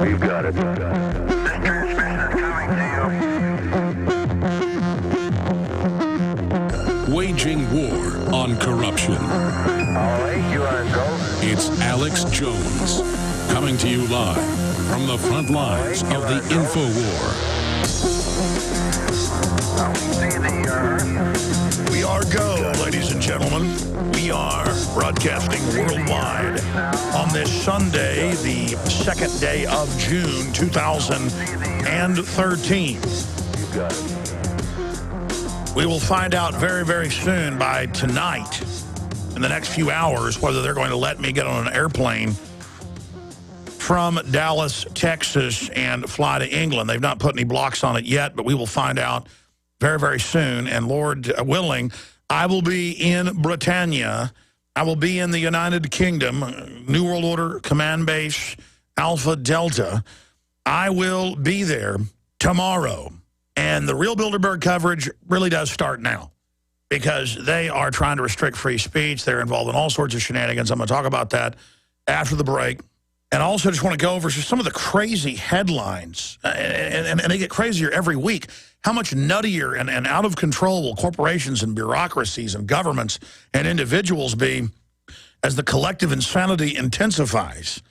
You got it. This transmission is coming to you. Waging war on corruption. All right, you are go. It's Alex Jones, coming to you live from the front lines of the InfoWar. We are go, ladies and gentlemen. We are broadcasting worldwide on this Sunday, the second day of June, 2013. We will find out very, very soon by tonight, in the next few hours, whether they're going to let me get on an airplane from Dallas, Texas, and fly to England. They've not put any blocks on it yet, but we will find out very, very soon. And Lord willing, I will be in Britannia. I will be in the United Kingdom, New World Order Command Base, Alpha Delta. I will be there tomorrow. And the real Bilderberg coverage really does start now because they are trying to restrict free speech. They're involved in all sorts of shenanigans. I'm going to talk about that after the break. And I also just want to go over some of the crazy headlines, and they get crazier every week. How much nuttier and out of control will corporations and bureaucracies and governments and individuals be as the collective insanity intensifies?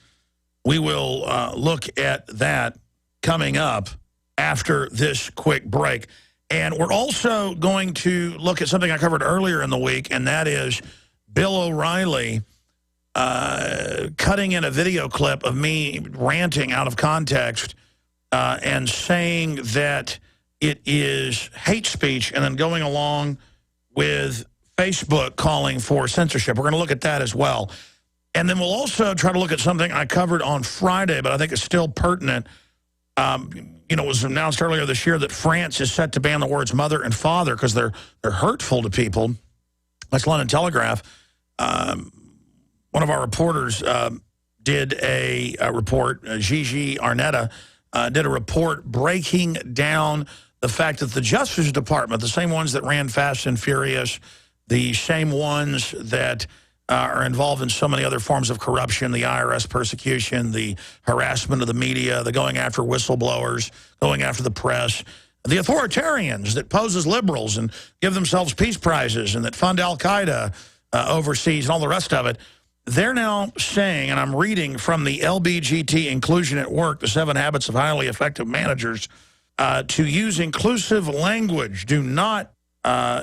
We will look at that coming up after this quick break. And we're also going to look at something I covered earlier in the week, and that is Bill O'Reilly cutting in a video clip of me ranting out of context and saying that it is hate speech, and then going along with Facebook calling for censorship. We're going to look at that as well. And then we'll also try to look at something I covered on Friday, but I think it's still pertinent. You know, it was announced earlier this year that France is set to ban the words mother and father because they're hurtful to people. That's London Telegraph. One of our reporters did a report, Gigi Arnetta, did a report breaking down the fact that the Justice Department, the same ones that ran Fast and Furious, the same ones that are involved in so many other forms of corruption, the IRS persecution, the harassment of the media, the going after whistleblowers, going after the press, the authoritarians that pose as liberals and give themselves peace prizes and that fund Al-Qaeda overseas and all the rest of it. They're now saying, and I'm reading from the LBGT Inclusion at Work, the 7 Habits of Highly Effective Managers, to use inclusive language. Do not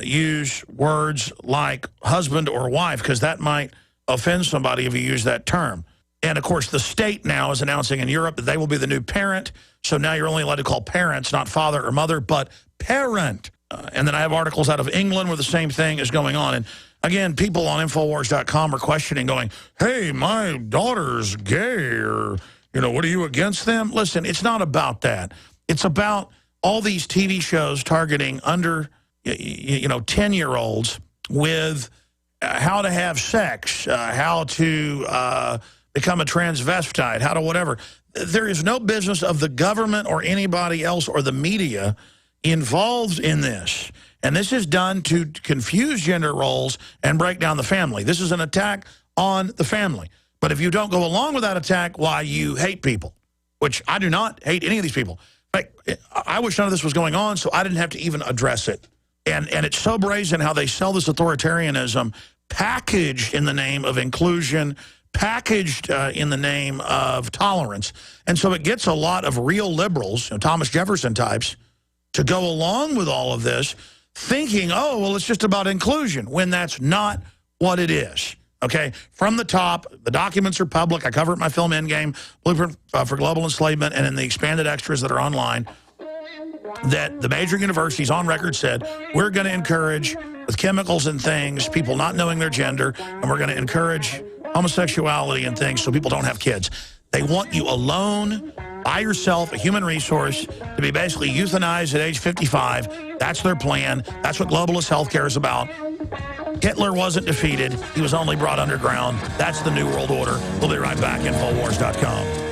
use words like husband or wife, because that might offend somebody if you use that term. And, of course, the state now is announcing in Europe that they will be the new parent. So now you're only allowed to call parents, not father or mother, but parent. And then I have articles out of England where the same thing is going on. And, again, people on Infowars.com are questioning, going, hey, my daughter's gay, or, you know, what are you against them? Listen, it's not about that. It's about all these TV shows targeting under, 10-year-olds with how to have sex, how to become a transvestite, how to whatever. There is no business of the government or anybody else or the media involved in this. And this is done to confuse gender roles and break down the family. This is an attack on the family. But if you don't go along with that attack, why, you hate people, which I do not hate any of these people. I wish none of this was going on, so I didn't have to even address it. And it's so brazen how they sell this authoritarianism packaged in the name of inclusion, packaged in the name of tolerance. And so it gets a lot of real liberals, Thomas Jefferson types, to go along with all of this, thinking, oh, well, it's just about inclusion, when that's not what it is. Okay, from the top, the documents are public. I cover it in my film Endgame, Blueprint for Global Enslavement, and in the expanded extras that are online, that the major universities on record said, we're going to encourage, with chemicals and things, people not knowing their gender, and we're going to encourage homosexuality and things so people don't have kids. They want you alone, by yourself, a human resource, to be basically euthanized at age 55. That's their plan. That's what globalist healthcare is about. Hitler wasn't defeated. He was only brought underground. That's the New World Order. We'll be right back. Infowars.com.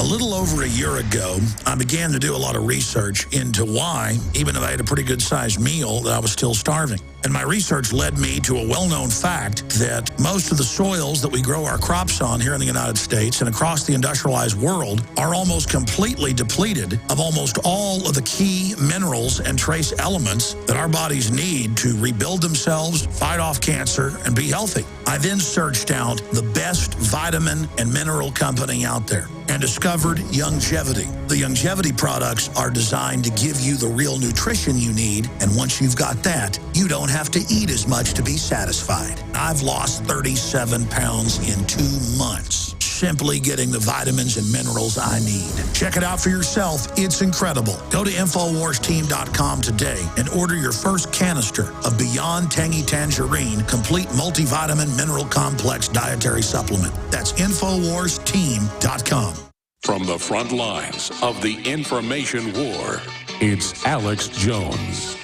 little over a year ago, I began to do a lot of research into why, even if I had a pretty good-sized meal, that I was still starving. And my research led me to a well-known fact that most of the soils that we grow our crops on here in the United States and across the industrialized world are almost completely depleted of almost all of the key minerals and trace elements that our bodies need to rebuild themselves, fight off cancer, and be healthy. I then searched out the best vitamin and mineral company out there and discovered Youngevity. The Youngevity products are designed to give you the real nutrition you need, and once you've got that, you don't have to eat as much to be satisfied. I've lost 37 pounds in 2 months, simply getting the vitamins and minerals I need. Check it out for yourself. It's incredible. Go to InfoWarsTeam.com today and order your first canister of Beyond Tangy Tangerine Complete Multivitamin Mineral Complex Dietary Supplement. That's InfoWarsTeam.com. From the front lines of the information war, it's Alex Jones.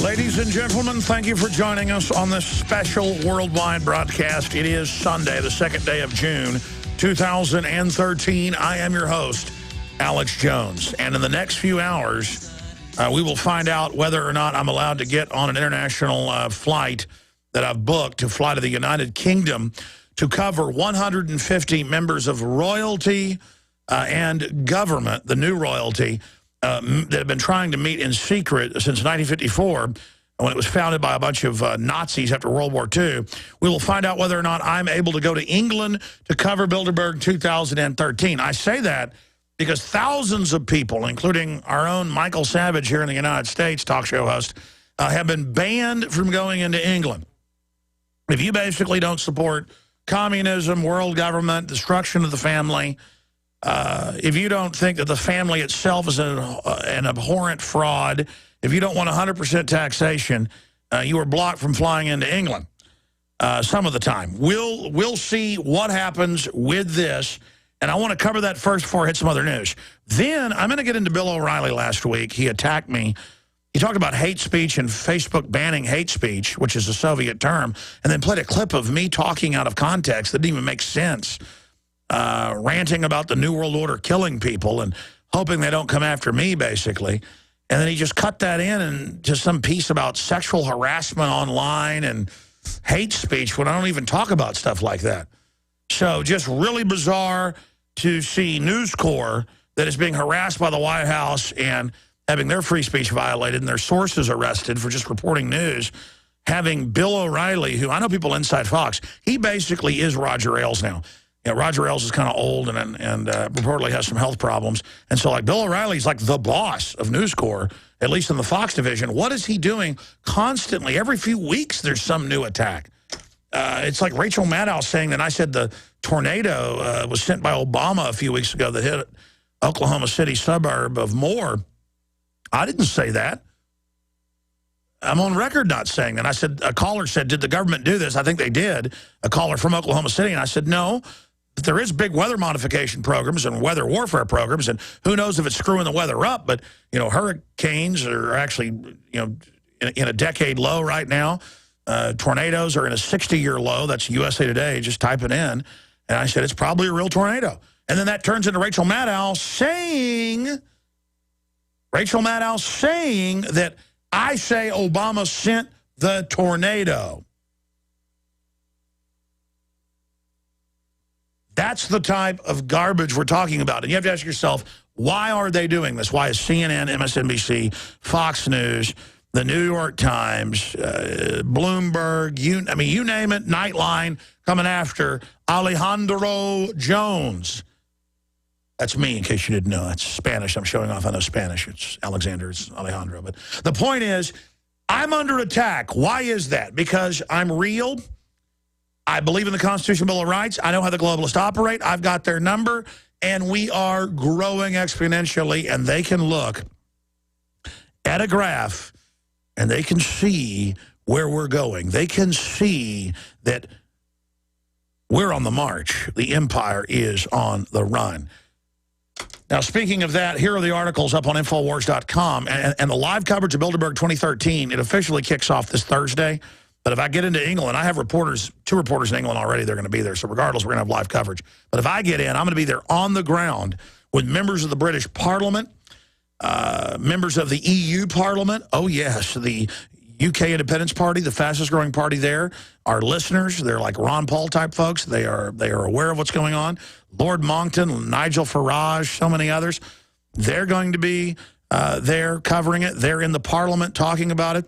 Ladies and gentlemen, thank you for joining us on this special worldwide broadcast. It is Sunday, the 2nd day of June, 2013. I am your host, Alex Jones. And in the next few hours, we will find out whether or not I'm allowed to get on an international flight that I've booked to fly to the United Kingdom to cover 150 members of royalty and government, the new royalty, that have been trying to meet in secret since 1954, when it was founded by a bunch of Nazis after World War II. We will find out whether or not I'm able to go to England to cover Bilderberg 2013. I say that because thousands of people, including our own Michael Savage here in the United States, talk show host, have been banned from going into England. If you basically don't support communism, world government, destruction of the family, if you don't think that the family itself is an abhorrent fraud, if you don't want 100% taxation, you are blocked from flying into England some of the time. We'll see what happens with this, and I want to cover that first before I hit some other news. Then I'm going to get into Bill O'Reilly last week. He attacked me. He talked about hate speech and Facebook banning hate speech, which is a Soviet term, and then played a clip of me talking out of context that didn't even make sense, ranting about the New World Order killing people and hoping they don't come after me, basically. And then he just cut that in and just some piece about sexual harassment online and hate speech when I don't even talk about stuff like that. So just really bizarre to see News Corps that is being harassed by the White House and having their free speech violated and their sources arrested for just reporting news, having Bill O'Reilly, who I know people inside Fox, he basically is Roger Ailes now. You know, Roger Ailes is kind of old and reportedly has some health problems. And so, like, Bill O'Reilly's like the boss of News Corps, at least in the Fox division. What is he doing constantly? Every few weeks, there's some new attack. It's like Rachel Maddow saying that I said the tornado was sent by Obama a few weeks ago that hit Oklahoma City suburb of Moore. I didn't say that. I'm on record not saying that. I said, a caller said, did the government do this? I think they did. A caller from Oklahoma City. And I said, no. But there is big weather modification programs and weather warfare programs, and who knows if it's screwing the weather up. But, you know, hurricanes are actually, you know, in a decade low right now. Tornadoes are in a 60-year low. That's USA Today. Just type it in. And I said, it's probably a real tornado. And then that turns into Rachel Maddow saying that I say Obama sent the tornado. That's the type of garbage we're talking about. And you have to ask yourself, why are they doing this? Why is CNN, MSNBC, Fox News, the New York Times, Bloomberg, you name it, Nightline, coming after Alejandro Jones? That's me, in case you didn't know. That's Spanish. I'm showing off. I know Spanish. It's Alexander. It's Alejandro. But the point is, I'm under attack. Why is that? Because I'm real. I believe in the Constitution Bill of Rights. I know how the globalists operate. I've got their number. And we are growing exponentially. And they can look at a graph, and they can see where we're going. They can see that we're on the march. The empire is on the run. Now, speaking of that, here are the articles up on Infowars.com. And the live coverage of Bilderberg 2013, it officially kicks off this Thursday. But if I get into England, I have reporters, 2 reporters in England already. They're going to be there. So regardless, we're going to have live coverage. But if I get in, I'm going to be there on the ground with members of the British Parliament, members of the EU Parliament. Oh, yes, the UK Independence Party, the fastest growing party there. Our listeners, they're like Ron Paul type folks. They are aware of what's going on. Lord Monckton, Nigel Farage, so many others. They're going to be there covering it. They're in the Parliament talking about it.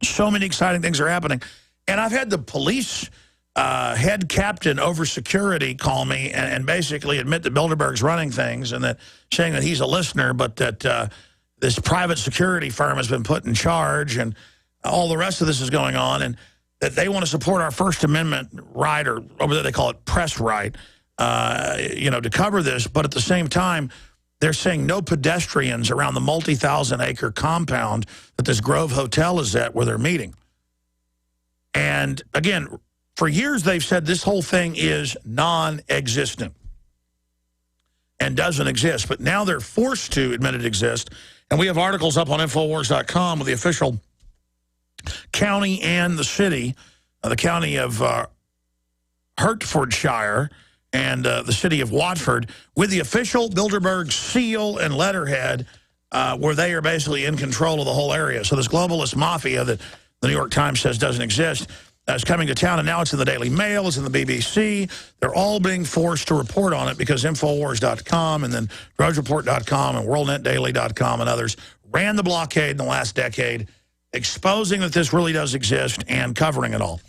So many exciting things are happening. And I've had the police head captain over security call me and basically admit that Bilderberg's running things and that saying that he's a listener, but that this private security firm has been put in charge and all the rest of this is going on, and that they want to support our First Amendment right, or over there they call it press right, to cover this. But at the same time, they're saying no pedestrians around the multi-thousand-acre compound that this Grove Hotel is at where they're meeting. And, again, for years they've said this whole thing is non-existent and doesn't exist. But now they're forced to admit it exists. And we have articles up on Infowars.com with the official county and the city, the county of Hertfordshire, and the city of Watford, with the official Bilderberg seal and letterhead, where they are basically in control of the whole area. So this globalist mafia that the New York Times says doesn't exist is coming to town, and now it's in the Daily Mail, it's in the BBC. They're all being forced to report on it because Infowars.com and then DrudgeReport.com and WorldNetDaily.com and others ran the blockade in the last decade, exposing that this really does exist and covering it all.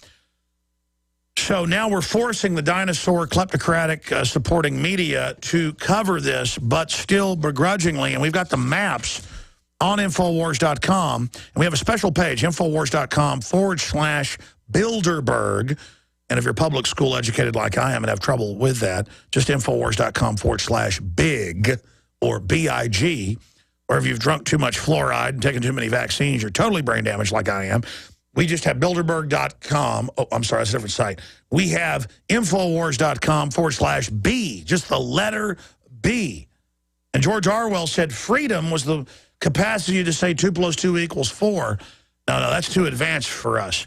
So now we're forcing the dinosaur kleptocratic supporting media to cover this, but still begrudgingly. And we've got the maps on Infowars.com. And we have a special page, Infowars.com/Bilderberg. And if you're public school educated like I am and have trouble with that, just Infowars.com/big or BIG. Or if you've drunk too much fluoride and taken too many vaccines, you're totally brain damaged like I am. We just have Bilderberg.com. Oh, I'm sorry, that's a different site. We have Infowars.com/B, just the letter B. And George Orwell said freedom was the capacity to say 2 + 2 = 4. No, that's too advanced for us.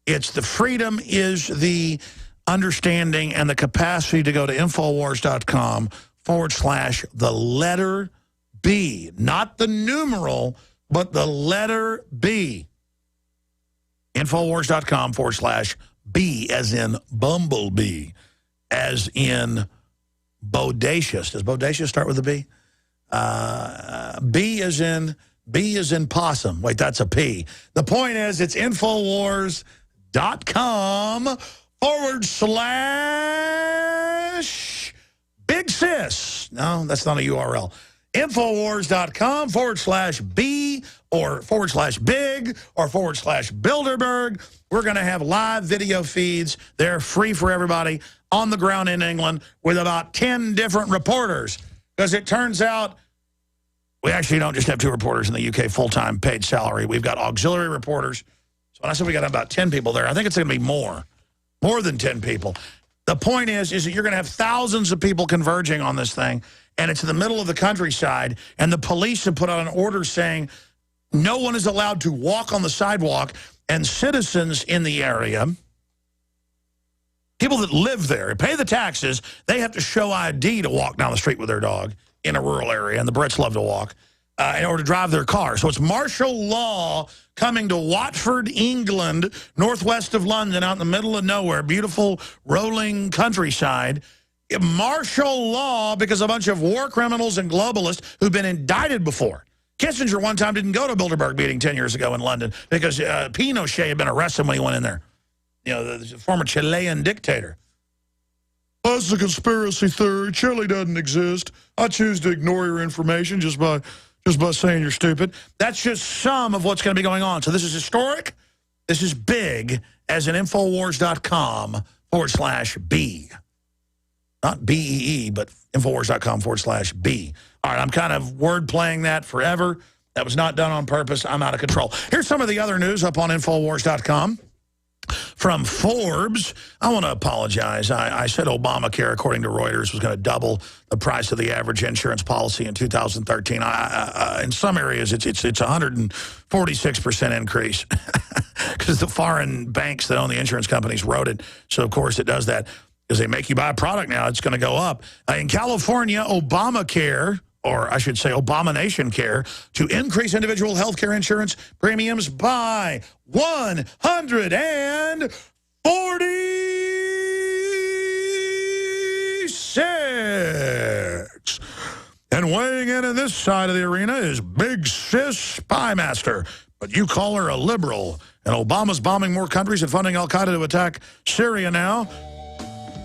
It's the freedom is the understanding and the capacity to go to Infowars.com/the letter B. Not the numeral, but the letter B. Infowars.com/B as in bumblebee, as in bodacious. Does bodacious start with a B? B as in possum. Wait, that's a P. The point is it's Infowars.com/Big Sis. No, that's not a URL. Infowars.com/B or /big or /Bilderberg. We're going to have live video feeds. They're free for everybody on the ground in England with about 10 different reporters. Because it turns out we actually don't just have 2 reporters in the UK full-time paid salary. We've got auxiliary reporters. So when I said we got about 10 people there, I think it's going to be more than 10 people. The point is that you're going to have thousands of people converging on this thing, and it's in the middle of the countryside, and the police have put out an order saying no one is allowed to walk on the sidewalk, and citizens in the area, people that live there, pay the taxes, they have to show ID to walk down the street with their dog in a rural area, and the Brits love to walk, in order to drive their car. So it's martial law coming to Watford, England, northwest of London, out in the middle of nowhere, beautiful rolling countryside. Martial law because a bunch of war criminals and globalists who've been indicted before. Kissinger one time didn't go to a Bilderberg meeting 10 years ago in London because Pinochet had been arrested when he went in there. You know, the former Chilean dictator. That's a conspiracy theory. Chile doesn't exist. I choose to ignore your information just by saying you're stupid. That's just some of what's going to be going on. So this is historic. This is big, as in Infowars.com/B. Not B-E-E, but Infowars.com/B. All right, I'm kind of word playing that forever. That was not done on purpose. I'm out of control. Here's some of the other news up on Infowars.com. from Forbes. I want to apologize. I said Obamacare, according to Reuters, was going to double the price of the average insurance policy in 2013. In some areas, it's 146% increase because the foreign banks that own the insurance companies wrote it. So, of course, it does that because they make you buy a product now. It's going to go up. In California, Obamacare, or I should say Abomination Care, to increase individual health care insurance premiums by 146. And weighing in this side of the arena is Big Sis Spymaster. But you call her a liberal. And Obama's bombing more countries and funding al-Qaeda to attack Syria now.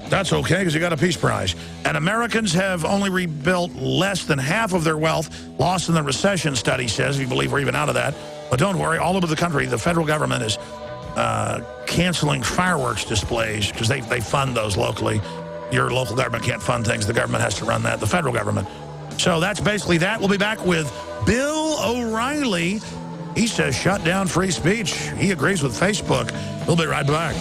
That's okay, because you got a peace prize. And Americans have only rebuilt less than half of their wealth lost in the recession, study says, if you believe we're even out of that. But don't worry, all over the country, the federal government is canceling fireworks displays because they fund those locally. Your local government can't fund things. The government has to run that, the federal government. So that's basically that. We'll be back with Bill O'Reilly. He says shut down free speech. He agrees with Facebook. We'll be right back.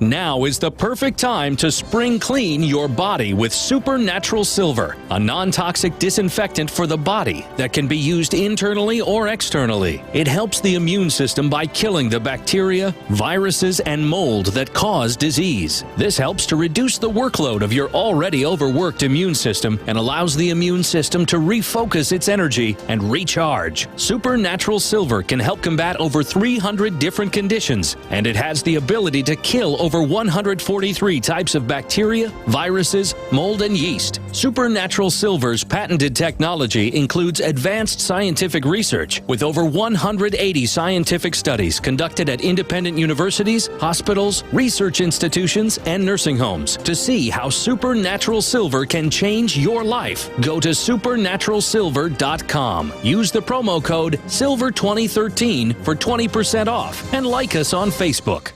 Now is the perfect time to spring clean your body with Supernatural Silver, a non-toxic disinfectant for the body that can be used internally or externally. It helps the immune system by killing the bacteria, viruses, and mold that cause disease. This helps to reduce the workload of your already overworked immune system and allows the immune system to refocus its energy and recharge. Supernatural Silver can help combat over 300 different conditions, and it has the ability to kill over 143 types of bacteria, viruses, mold, and yeast. Supernatural Silver's patented technology includes advanced scientific research with over 180 scientific studies conducted at independent universities, hospitals, research institutions, and nursing homes to see how Supernatural Silver can change your life. Go to supernaturalsilver.com. Use the promo code SILVER2013 for 20% off and like us on Facebook.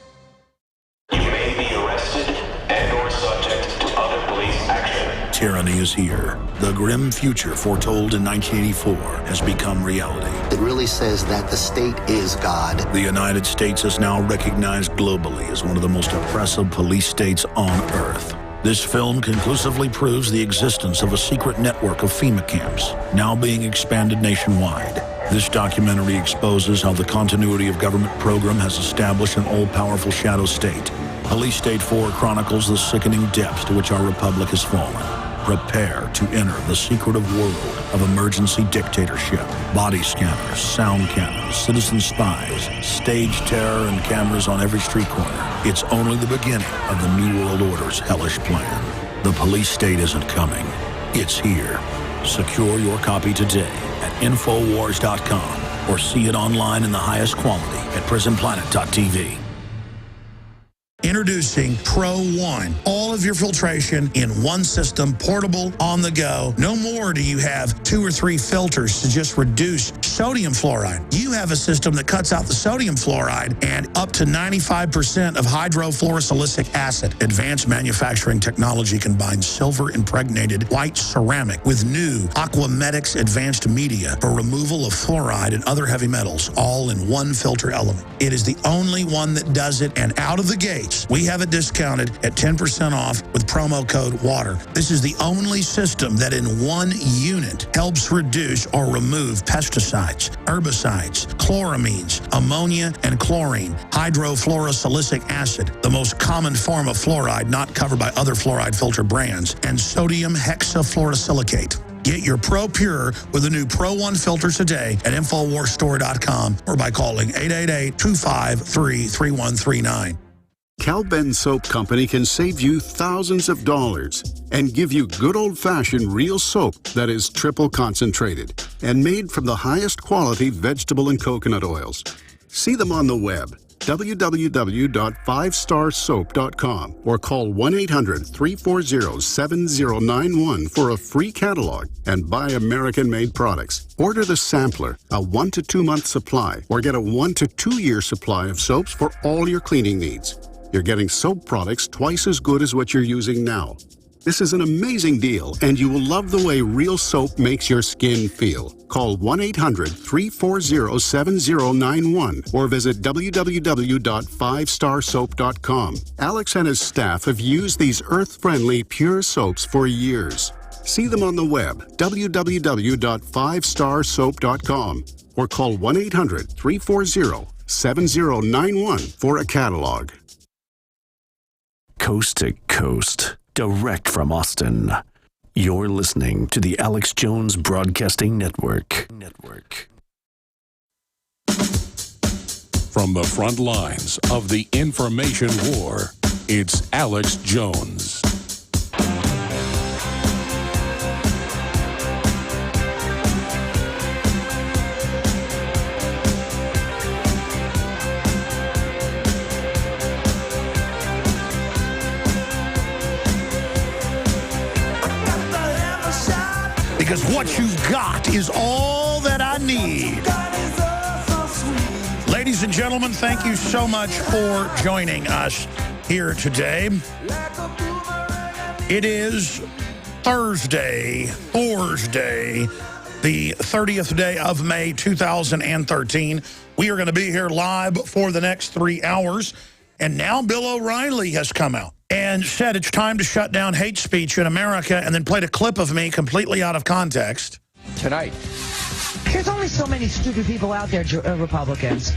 You may be arrested and/or subject to other police action. Tyranny is here. The grim future foretold in 1984 has become reality. It really says that the state is God. The United States is now recognized globally as one of the most oppressive police states on Earth. This film conclusively proves the existence of a secret network of FEMA camps, now being expanded nationwide. This documentary exposes how the continuity of government program has established an all-powerful shadow state. Police State 4 chronicles the sickening depths to which our republic has fallen. Prepare to enter the secretive world of emergency dictatorship. Body scanners, sound cannons, citizen spies, stage terror, and cameras on every street corner. It's only the beginning of the New World Order's hellish plan. The police state isn't coming. It's here. Secure your copy today at Infowars.com or see it online in the highest quality at PrisonPlanet.tv. Introducing Pro One. All of your filtration in one system, portable, on the go. No more do you have 2 or 3 filters to just reduce sodium fluoride. You have a system that cuts out the sodium fluoride and up to 95% of hydrofluorosilicic acid. Advanced manufacturing technology combines silver-impregnated white ceramic with new Aquamedics advanced media for removal of fluoride and other heavy metals, all in one filter element. It is the only one that does it, and out of the gate, we have it discounted at 10% off with promo code WATER. This is the only system that in one unit helps reduce or remove pesticides, herbicides, chloramines, ammonia, and chlorine, hydrofluorosilicic acid, the most common form of fluoride not covered by other fluoride filter brands, and sodium hexafluorosilicate. Get your Pro Pure with the new Pro One filters today at InfoWarsStore.com or by calling 888-253-3139. Cal-Ben Soap Company can save you thousands of dollars and give you good old-fashioned real soap that is triple concentrated and made from the highest quality vegetable and coconut oils. See them on the web, www.5starsoap.com, or call 1-800-340-7091 for a free catalog and buy American-made products. Order the sampler, a 1 to 2 month supply, or get a 1 to 2 year supply of soaps for all your cleaning needs. You're getting soap products twice as good as what you're using now. This is an amazing deal, and you will love the way Real Soap makes your skin feel. Call 1-800-340-7091 or visit www.5starsoap.com. Alex and his staff have used these earth-friendly, pure soaps for years. See them on the web, www.5starsoap.com, or call 1-800-340-7091 for a catalog. Coast to coast, direct from Austin. You're listening to the Alex Jones Broadcasting Network. From the front lines of the information war, it's Alex Jones. Because what you've got is all that I need. Ladies and gentlemen, thank you so much for joining us here today. It is Thursday, the 30th day of May, 2013. We are going to be here live for the next 3 hours. And now Bill O'Reilly has come out and said it's time to shut down hate speech in America, and then played a clip of me completely out of context. Tonight. There's only so many stupid people out there, Republicans.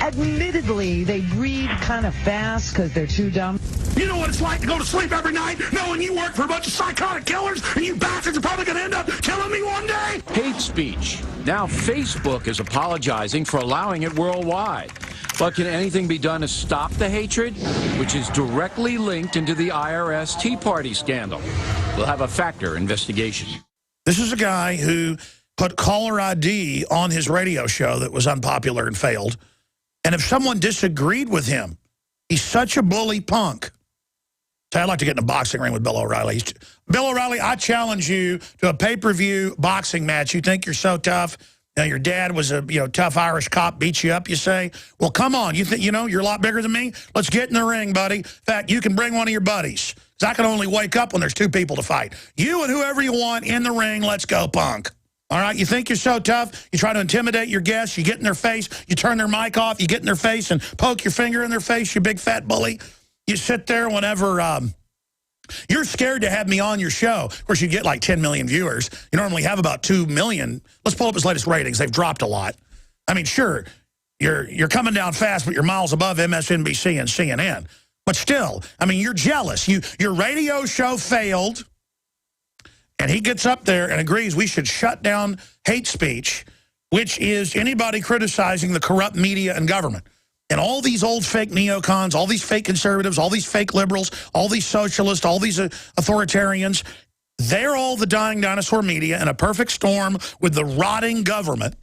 Admittedly, they read kind of fast because they're too dumb. You know what it's like to go to sleep every night knowing you work for a bunch of psychotic killers and you bastards are probably going to end up killing me one day? Hate speech. Now Facebook is apologizing for allowing it worldwide. But can anything be done to stop the hatred, which is directly linked into the IRS Tea Party scandal? We'll have a factor investigation. This is a guy who put caller ID on his radio show that was unpopular and failed. And if someone disagreed with him, he's such a bully punk. So I'd like to get in a boxing ring with Bill O'Reilly. Bill O'Reilly, I challenge you to a pay-per-view boxing match. You think you're so tough. Now, your dad was a tough Irish cop, beat you up, you say? Well, come on. You think you're a lot bigger than me? Let's get in the ring, buddy. In fact, you can bring one of your buddies. Because I can only wake up when there's two people to fight. You and whoever you want in the ring, let's go, punk. All right, you think you're so tough, you try to intimidate your guests, you get in their face, you turn their mic off, you get in their face and poke your finger in their face, you big fat bully. You sit there whenever you're scared to have me on your show. Of course, you get like 10 million viewers. You normally have about 2 million. Let's pull up his latest ratings. They've dropped a lot. I mean, sure, you're coming down fast, but you're miles above MSNBC and CNN. But still, I mean, you're jealous. Your radio show failed. And he gets up there and agrees we should shut down hate speech, which is anybody criticizing the corrupt media and government. And all these old fake neocons, all these fake conservatives, all these fake liberals, all these socialists, all these authoritarians, they're all the dying dinosaur media in a perfect storm with the rotting government.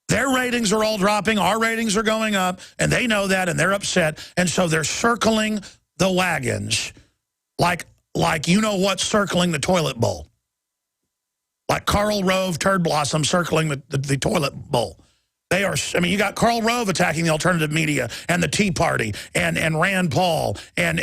Their ratings are all dropping. Our ratings are going up. And they know that, and they're upset. And so they're circling the wagons like you know what, circling the toilet bowl. Like Karl Rove Turd Blossom circling the toilet bowl. They are, I mean, you got Karl Rove attacking the alternative media and the Tea Party and Rand Paul and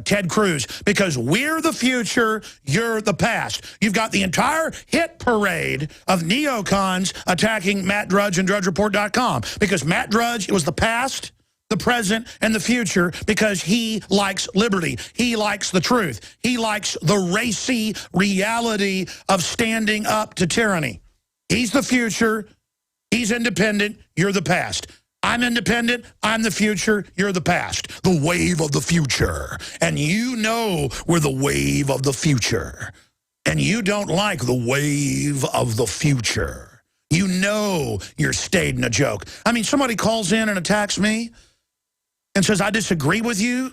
Ted Cruz, because we're the future, you're the past. You've got the entire hit parade of neocons attacking Matt Drudge and DrudgeReport.com, because Matt Drudge, it was the past, the present, and the future, because he likes liberty. He likes the truth. He likes the racy reality of standing up to tyranny. He's the future. He's independent. You're the past. I'm independent. I'm the future. You're the past. The wave of the future. And you know we're the wave of the future. And you don't like the wave of the future. You know you're staging a joke. I mean, somebody calls in and attacks me and says, I disagree with you.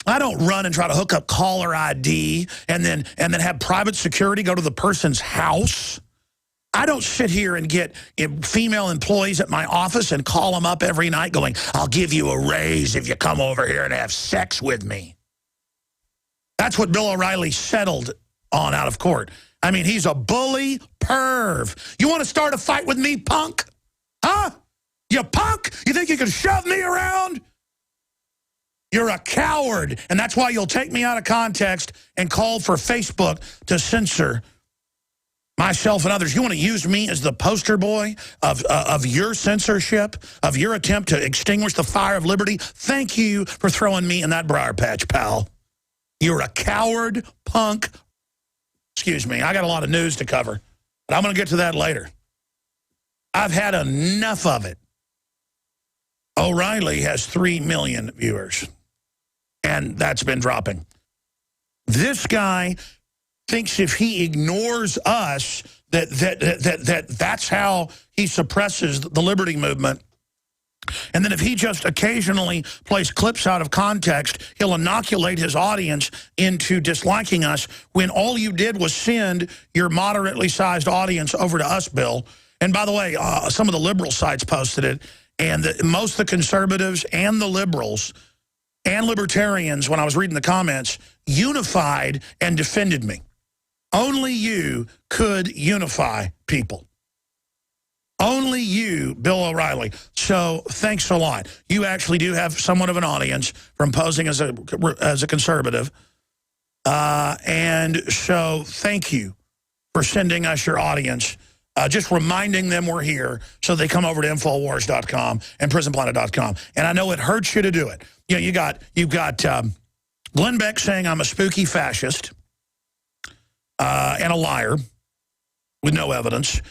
I don't run and try to hook up caller ID and then have private security go to the person's house. I don't sit here and get female employees at my office and call them up every night going, I'll give you a raise if you come over here and have sex with me. That's what Bill O'Reilly settled on out of court. I mean, he's a bully perv. You want to start a fight with me, punk? Huh? You punk? You think you can shove me around? You're a coward, and that's why you'll take me out of context and call for Facebook to censor myself and others. You want to use me as the poster boy of your censorship, of your attempt to extinguish the fire of liberty? Thank you for throwing me in that briar patch, pal. You're a coward, punk. Excuse me, I got a lot of news to cover, but I'm going to get to that later. I've had enough of it. O'Reilly has 3 million viewers, and that's been dropping. This guy thinks if he ignores us, that's how he suppresses the liberty movement. And then if he just occasionally plays clips out of context, he'll inoculate his audience into disliking us when all you did was send your moderately sized audience over to us, Bill. And by the way, some of the liberal sites posted it, and most of the conservatives and the liberals and libertarians, when I was reading the comments, unified and defended me. Only you could unify people. Only you, Bill O'Reilly. So thanks a lot. You actually do have somewhat of an audience from posing as a conservative. And so thank you for sending us your audience. Just reminding them we're here so they come over to Infowars.com and PrisonPlanet.com. And I know it hurts you to do it. You know, you've got Glenn Beck saying I'm a spooky fascist and a liar with no evidence.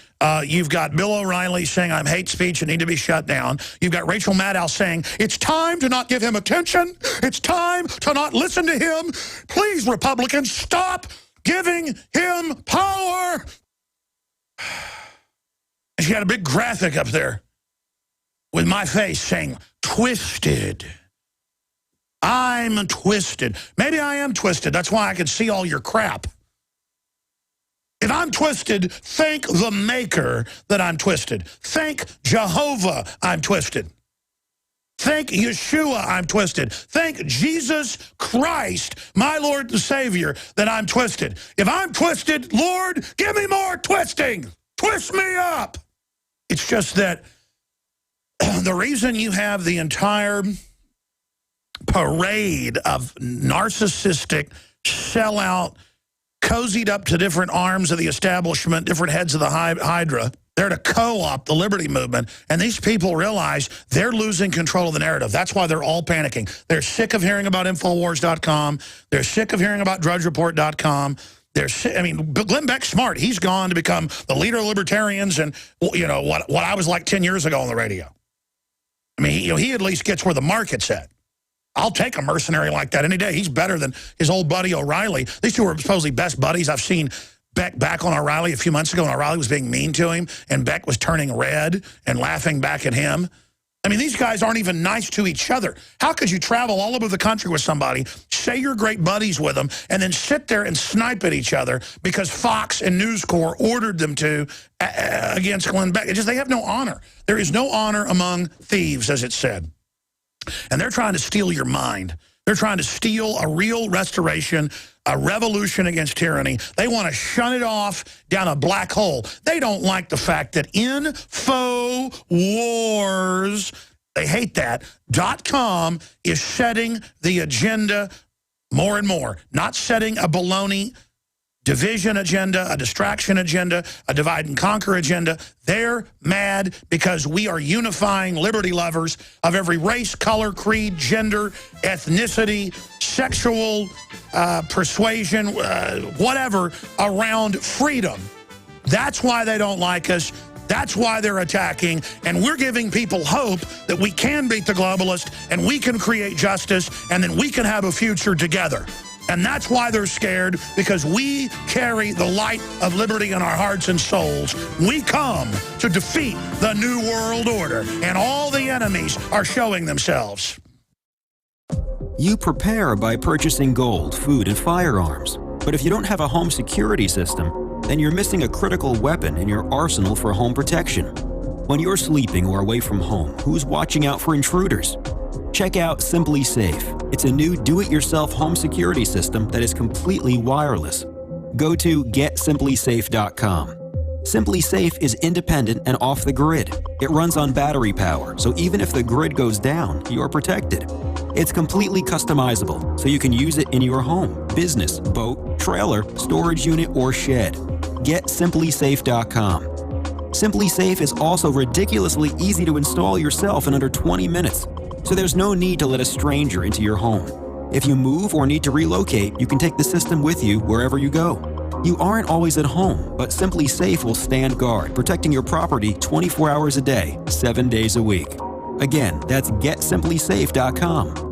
You've got Bill O'Reilly saying I'm hate speech and need to be shut down. You've got Rachel Maddow saying it's time to not give him attention. It's time to not listen to him. Please, Republicans, stop giving him power. And she had a big graphic up there with my face saying, twisted. I'm twisted. Maybe I am twisted. That's why I can see all your crap. If I'm twisted, thank the maker that I'm twisted. Thank Jehovah I'm twisted. Thank Yeshua I'm twisted. Thank Jesus Christ, my Lord and Savior, that I'm twisted. If I'm twisted, Lord, give me more twisting. Twist me up. It's just that the reason you have the entire parade of narcissistic, sellout, cozied up to different arms of the establishment, different heads of the Hydra. They're to co-opt the liberty movement. And these people realize they're losing control of the narrative. That's why they're all panicking. They're sick of hearing about Infowars.com. They're sick of hearing about DrudgeReport.com. I mean, Glenn Beck's smart. He's gone to become the leader of libertarians and, you know, what I was like 10 years ago on the radio. I mean, he at least gets where the market's at. I'll take a mercenary like that any day. He's better than his old buddy O'Reilly. These two are supposedly best buddies. I've seen Beck back on O'Reilly a few months ago, and O'Reilly was being mean to him, and Beck was turning red and laughing back at him. I mean, these guys aren't even nice to each other. How could you travel all over the country with somebody, say you're great buddies with them, and then sit there and snipe at each other because Fox and News Corps ordered them to against Glenn Beck? They have no honor. There is no honor among thieves, as it said. And they're trying to steal your mind. They're trying to steal a real restoration, a revolution against tyranny. They want to shun it off down a black hole. They don't like the fact that Infowars, they hate that, .com is setting the agenda more and more. Not setting a baloney division agenda, a distraction agenda, a divide and conquer agenda. They're mad because we are unifying liberty lovers of every race, color, creed, gender, ethnicity, sexual persuasion, whatever, around freedom. That's why they don't like us. That's why they're attacking. And we're giving people hope that we can beat the globalists and we can create justice and then we can have a future together. And that's why they're scared, because we carry the light of liberty in our hearts and souls. We come to defeat the New World Order, and all the enemies are showing themselves. You prepare by purchasing gold, food, and firearms. But if you don't have a home security system, then you're missing a critical weapon in your arsenal for home protection. When you're sleeping or away from home, who's watching out for intruders? Check out SimpliSafe. It's a new do-it-yourself home security system that is completely wireless. Go to GetSimpliSafe.com. SimpliSafe is independent and off the grid. It runs on battery power, so even if the grid goes down, you're protected. It's completely customizable, so you can use it in your home, business, boat, trailer, storage unit, or shed. Get SimpliSafe.com. SimpliSafe is also ridiculously easy to install yourself in under 20 minutes, so there's no need to let a stranger into your home. If you move or need to relocate, you can take the system with you wherever you go. You aren't always at home, but SimpliSafe will stand guard, protecting your property 24 hours a day, 7 days a week. Again, that's GetSimpliSafe.com.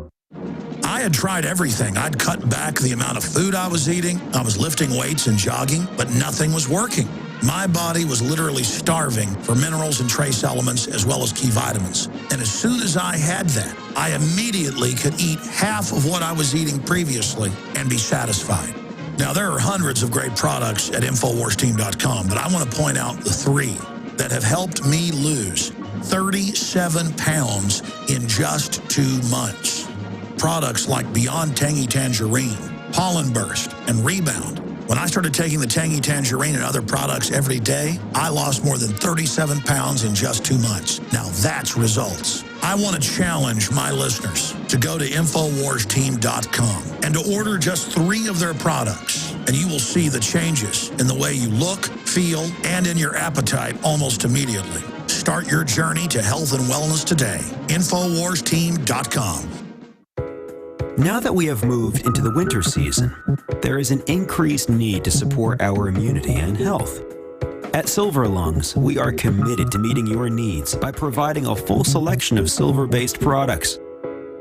I had tried everything. I'd cut back the amount of food I was eating. I was lifting weights and jogging, but nothing was working. My body was literally starving for minerals and trace elements as well as key vitamins. And as soon as I had that, I immediately could eat half of what I was eating previously and be satisfied. Now, there are hundreds of great products at InfoWarsTeam.com, but I want to point out the 3 that have helped me lose 37 pounds in just 2 months. Products like Beyond Tangy Tangerine, Pollen Burst, and Rebound. When I started taking the Tangy Tangerine and other products every day, I lost more than 37 pounds in just 2 months. Now that's results. I want to challenge my listeners to go to InfoWarsTeam.com and to order just 3 of their products, and you will see the changes in the way you look, feel, and in your appetite almost immediately. Start your journey to health and wellness today. InfoWarsTeam.com. Now that we have moved into the winter season, there is an increased need to support our immunity and health. At Silver Lungs, we are committed to meeting your needs by providing a full selection of silver-based products.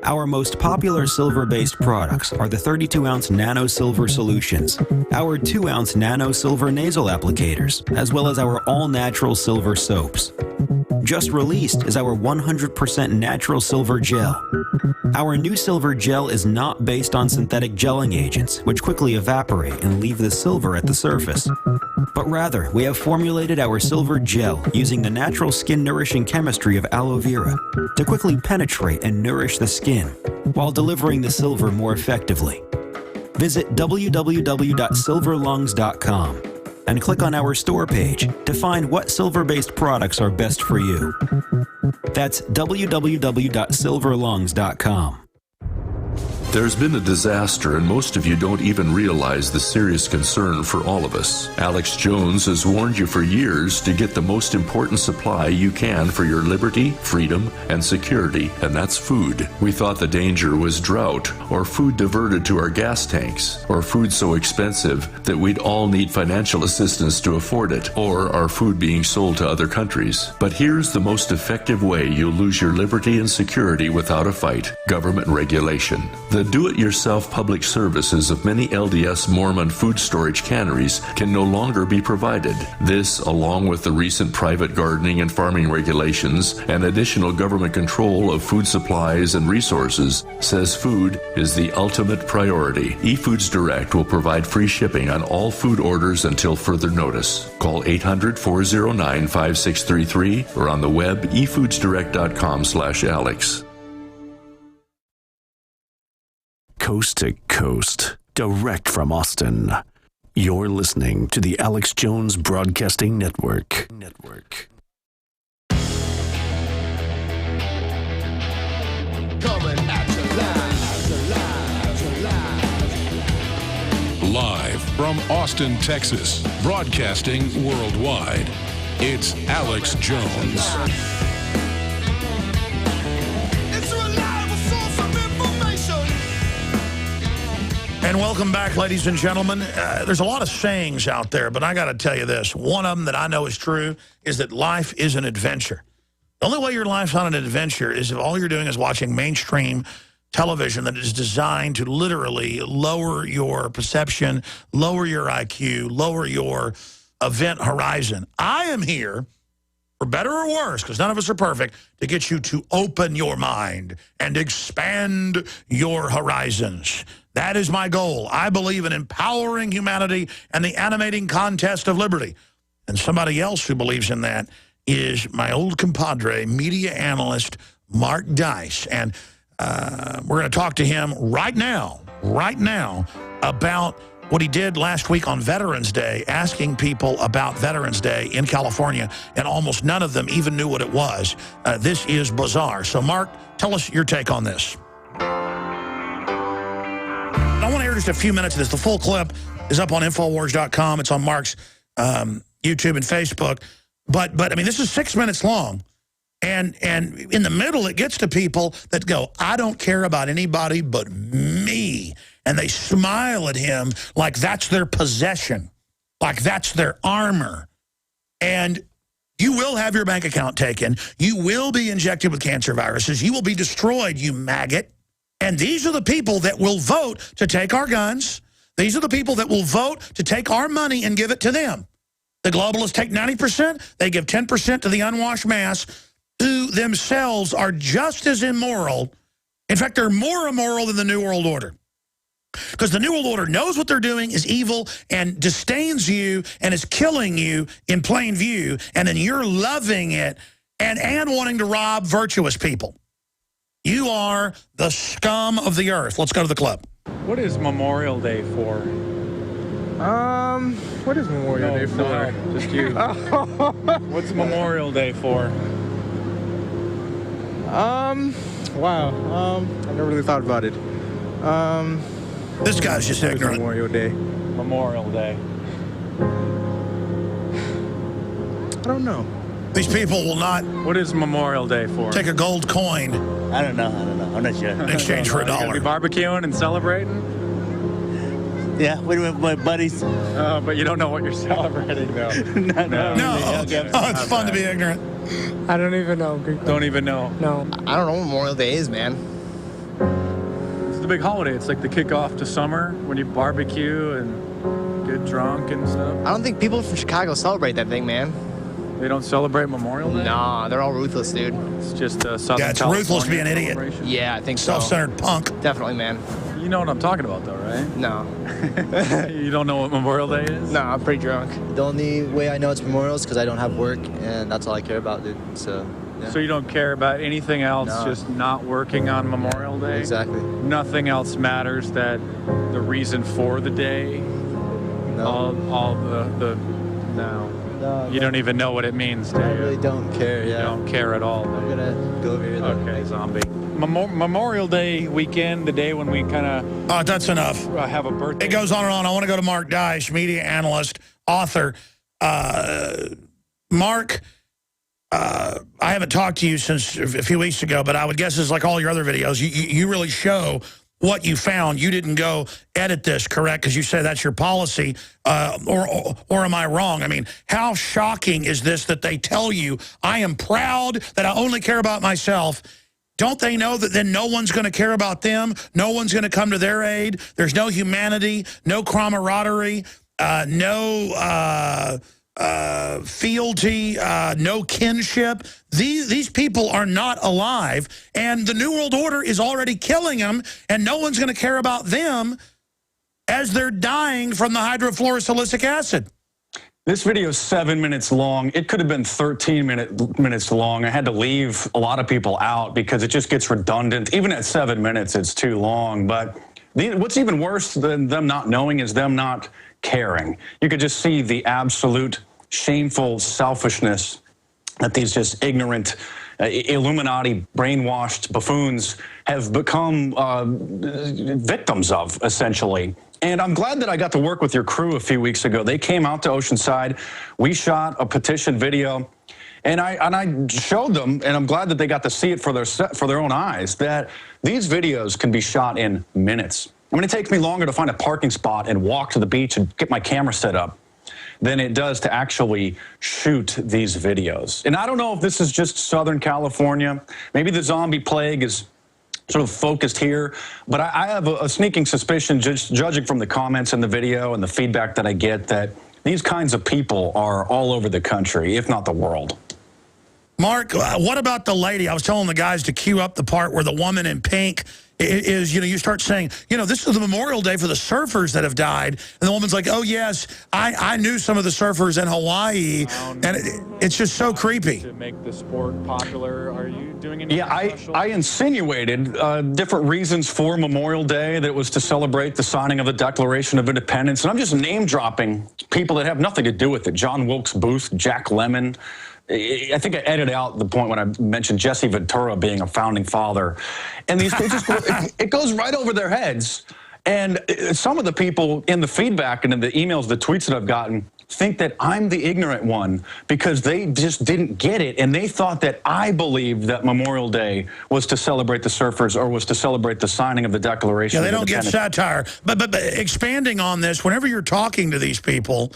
Our most popular silver-based products are the 32-ounce Nano Silver Solutions, our 2-ounce Nano Silver Nasal Applicators, as well as our all-natural silver soaps. Just released is our 100% natural silver gel. Our new silver gel is not based on synthetic gelling agents, which quickly evaporate and leave the silver at the surface. But rather, we have formulated our silver gel using the natural skin-nourishing chemistry of aloe vera to quickly penetrate and nourish the skin, while delivering the silver more effectively. Visit www.silverlungs.com and click on our store page to find what silver-based products are best for you. That's www.silverlungs.com. There's been a disaster, and most of you don't even realize the serious concern for all of us. Alex Jones has warned you for years to get the most important supply you can for your liberty, freedom, and security, and that's food. We thought the danger was drought, or food diverted to our gas tanks, or food so expensive that we'd all need financial assistance to afford it, or our food being sold to other countries. But here's the most effective way you'll lose your liberty and security without a fight: government regulation. The do-it-yourself public services of many LDS Mormon food storage canneries can no longer be provided. This, along with the recent private gardening and farming regulations and additional government control of food supplies and resources, says food is the ultimate priority. eFoods Direct will provide free shipping on all food orders until further notice. Call 800-409-5633 or on the web efoodsdirect.com/Alex. Coast to coast, direct from Austin. You're listening to the Alex Jones Broadcasting Network. Coming at you Live from Austin, Texas, broadcasting worldwide, it's Alex Jones. And welcome back, ladies and gentlemen. There's a lot of sayings out there, but I got to tell you this. One of them that I know is true is that life is an adventure. The only way your life's not an adventure is if all you're doing is watching mainstream television that is designed to literally lower your perception, lower your IQ, lower your event horizon. I am here, for better or worse, because none of us are perfect, to get you to open your mind and expand your horizons. That is my goal. I believe in empowering humanity and the animating contest of liberty. And somebody else who believes in that is my old compadre, media analyst Mark Dice. And we're going to talk to him right now, about what he did last week on Veterans Day, asking people about Veterans Day in California, and almost none of them even knew what it was. This is bizarre. So, Mark, tell us your take on this. just a few minutes of this. The full clip is up on Infowars.com. It's on Mark's YouTube and Facebook. But I mean, this is 6 minutes long. And in the middle, it gets to people that go, I don't care about anybody but me. And they smile at him like that's their possession, like that's their armor. And you will have your bank account taken. You will be injected with cancer viruses. You will be destroyed, you maggot. And these are the people that will vote to take our guns. These are the people that will vote to take our money and give it to them. The globalists take 90%. They give 10% to the unwashed mass, who themselves are just as immoral. In fact, they're more immoral than the New World Order. Because the New World Order knows what they're doing is evil and disdains you and is killing you in plain view, and then you're loving it and wanting to rob virtuous people. You are the scum of the earth. Let's go to the club. What is Memorial Day for? What is Memorial Day for? No, just you. What's Memorial Day for? Wow. I never really thought about it. This guy's just ignorant. Memorial Day. Memorial Day. I don't know. These people will not. What is Memorial Day for? Take a gold coin. I don't know. I'm not sure. In exchange for a dollar. Be barbecuing and celebrating? Yeah, with my buddies. But you don't know what you're celebrating, though. No. Oh, it's fun to be ignorant. I don't even know. Don't even know. No. I don't know what Memorial Day is, man. It's the big holiday. It's like the kickoff to summer when you barbecue and get drunk and stuff. I don't think people from Chicago celebrate that thing, man. They don't celebrate Memorial Day? Nah, they're all ruthless, dude. It's just Southern Yeah, it's ruthless to be an idiot. Yeah, I think so. Self-centered punk. Definitely, man. You know what I'm talking about, though, right? No. You don't know what Memorial Day is? No, I'm pretty drunk. The only way I know it's Memorial is because I don't have work, and that's all I care about, dude. So, yeah. So you don't care about anything else, No. just not working on Memorial Day? Exactly. Nothing else matters that the reason for the day? No. All the no. No, you don't even know what it means, do you? I really don't care, yeah. You don't care at all. I'm going to go over here, though. Okay, zombie. Memorial Day weekend, the day when we kind of... Oh, that's enough. Have a birthday. It goes on and on. I want to go to Mark Dice, media analyst, author. Mark, I haven't talked to you since a few weeks ago, but I would guess it's like all your other videos. You really show what you found. You didn't go edit this, correct? Because you say that's your policy, or am I wrong? I mean, how shocking is this that they tell you, I am proud that I only care about myself. Don't they know that then no one's going to care about them? No one's going to come to their aid? There's no humanity, no camaraderie, no fealty, no kinship. These people are not alive, and the New World Order is already killing them, and no one's going to care about them as they're dying from the hydrofluorosilicic acid. This video is 7 minutes long. It could have been 13 minutes long. I had to leave a lot of people out because it just gets redundant. Even at 7 minutes, it's too long. But what's even worse than them not knowing is them not caring. You could just see the absolute shameful selfishness that these just ignorant Illuminati brainwashed buffoons have become victims of, essentially. And I'm glad that I got to work with your crew a few weeks ago. They came out to Oceanside. We shot a petition video, and I showed them, and I'm glad that they got to see it for their own eyes, that these videos can be shot in minutes. I mean, it takes me longer to find a parking spot and walk to the beach and get my camera set up than it does to actually shoot these videos. And I don't know if this is just Southern California. Maybe the zombie plague is sort of focused here, but I have a sneaking suspicion, just judging from the comments in the video and the feedback that I get, that these kinds of people are all over the country, if not the world. Mark, what about the lady? I was telling the guys to cue up the part where the woman in pink is, you start saying, this is the Memorial Day for the surfers that have died. And the woman's like, oh, yes, I knew some of the surfers in Hawaii. And it's just so creepy. To make the sport popular, are you doing anything special? I insinuated different reasons for Memorial Day, that it was to celebrate the signing of the Declaration of Independence. And I'm just name-dropping people that have nothing to do with it. John Wilkes Booth, Jack Lemmon. I think I edited out the point when I mentioned Jesse Ventura being a founding father. And these people just, it goes right over their heads. And some of the people in the feedback and in the emails, the tweets that I've gotten, think that I'm the ignorant one because they just didn't get it, and they thought that I believed that Memorial Day was to celebrate the surfers or was to celebrate the signing of the Declaration. Yeah, they don't get satire. But expanding on this, whenever you're talking to these people,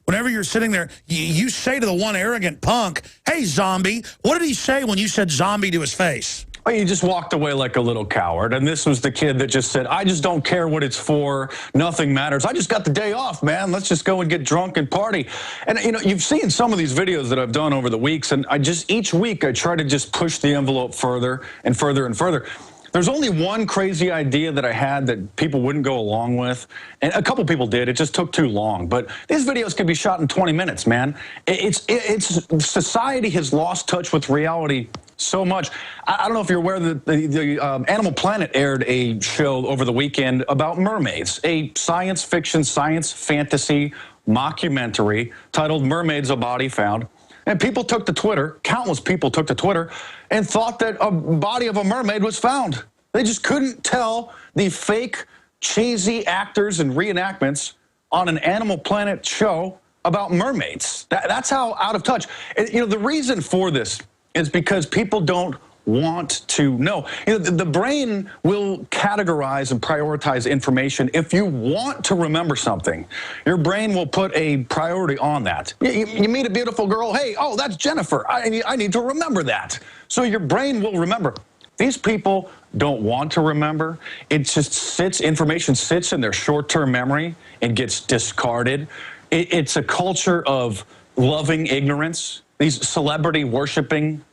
whenever you're sitting there, you say to the one arrogant punk, "Hey, zombie," what did he say when you said zombie to his face? Well, he just walked away like a little coward. And this was the kid that just said, I just don't care what it's for. Nothing matters. I just got the day off, man. Let's just go and get drunk and party. And, you know, you've seen some of these videos that I've done over the weeks. And each week I try to just push the envelope further and further and further. There's only one crazy idea that I had that people wouldn't go along with. And a couple people did. It just took too long. But these videos can be shot in 20 minutes, man. Society has lost touch with reality so much. I don't know if you're aware that the Animal Planet aired a show over the weekend about mermaids, a science fiction, science fantasy mockumentary titled Mermaids, a Body Found. And people took to Twitter, countless people took to Twitter, and thought that a body of a mermaid was found. They just couldn't tell the fake, cheesy actors and reenactments on an Animal Planet show about mermaids. That's how out of touch. And, you know, the reason for this is because people don't want to know. You know, the brain will categorize and prioritize information. If you want to remember something, your brain will put a priority on that. You meet a beautiful girl, hey, oh, that's Jennifer. I need to remember that. So your brain will remember. These people don't want to remember. It just information sits in their short-term memory and gets discarded. It's a culture of loving ignorance. These celebrity worshiping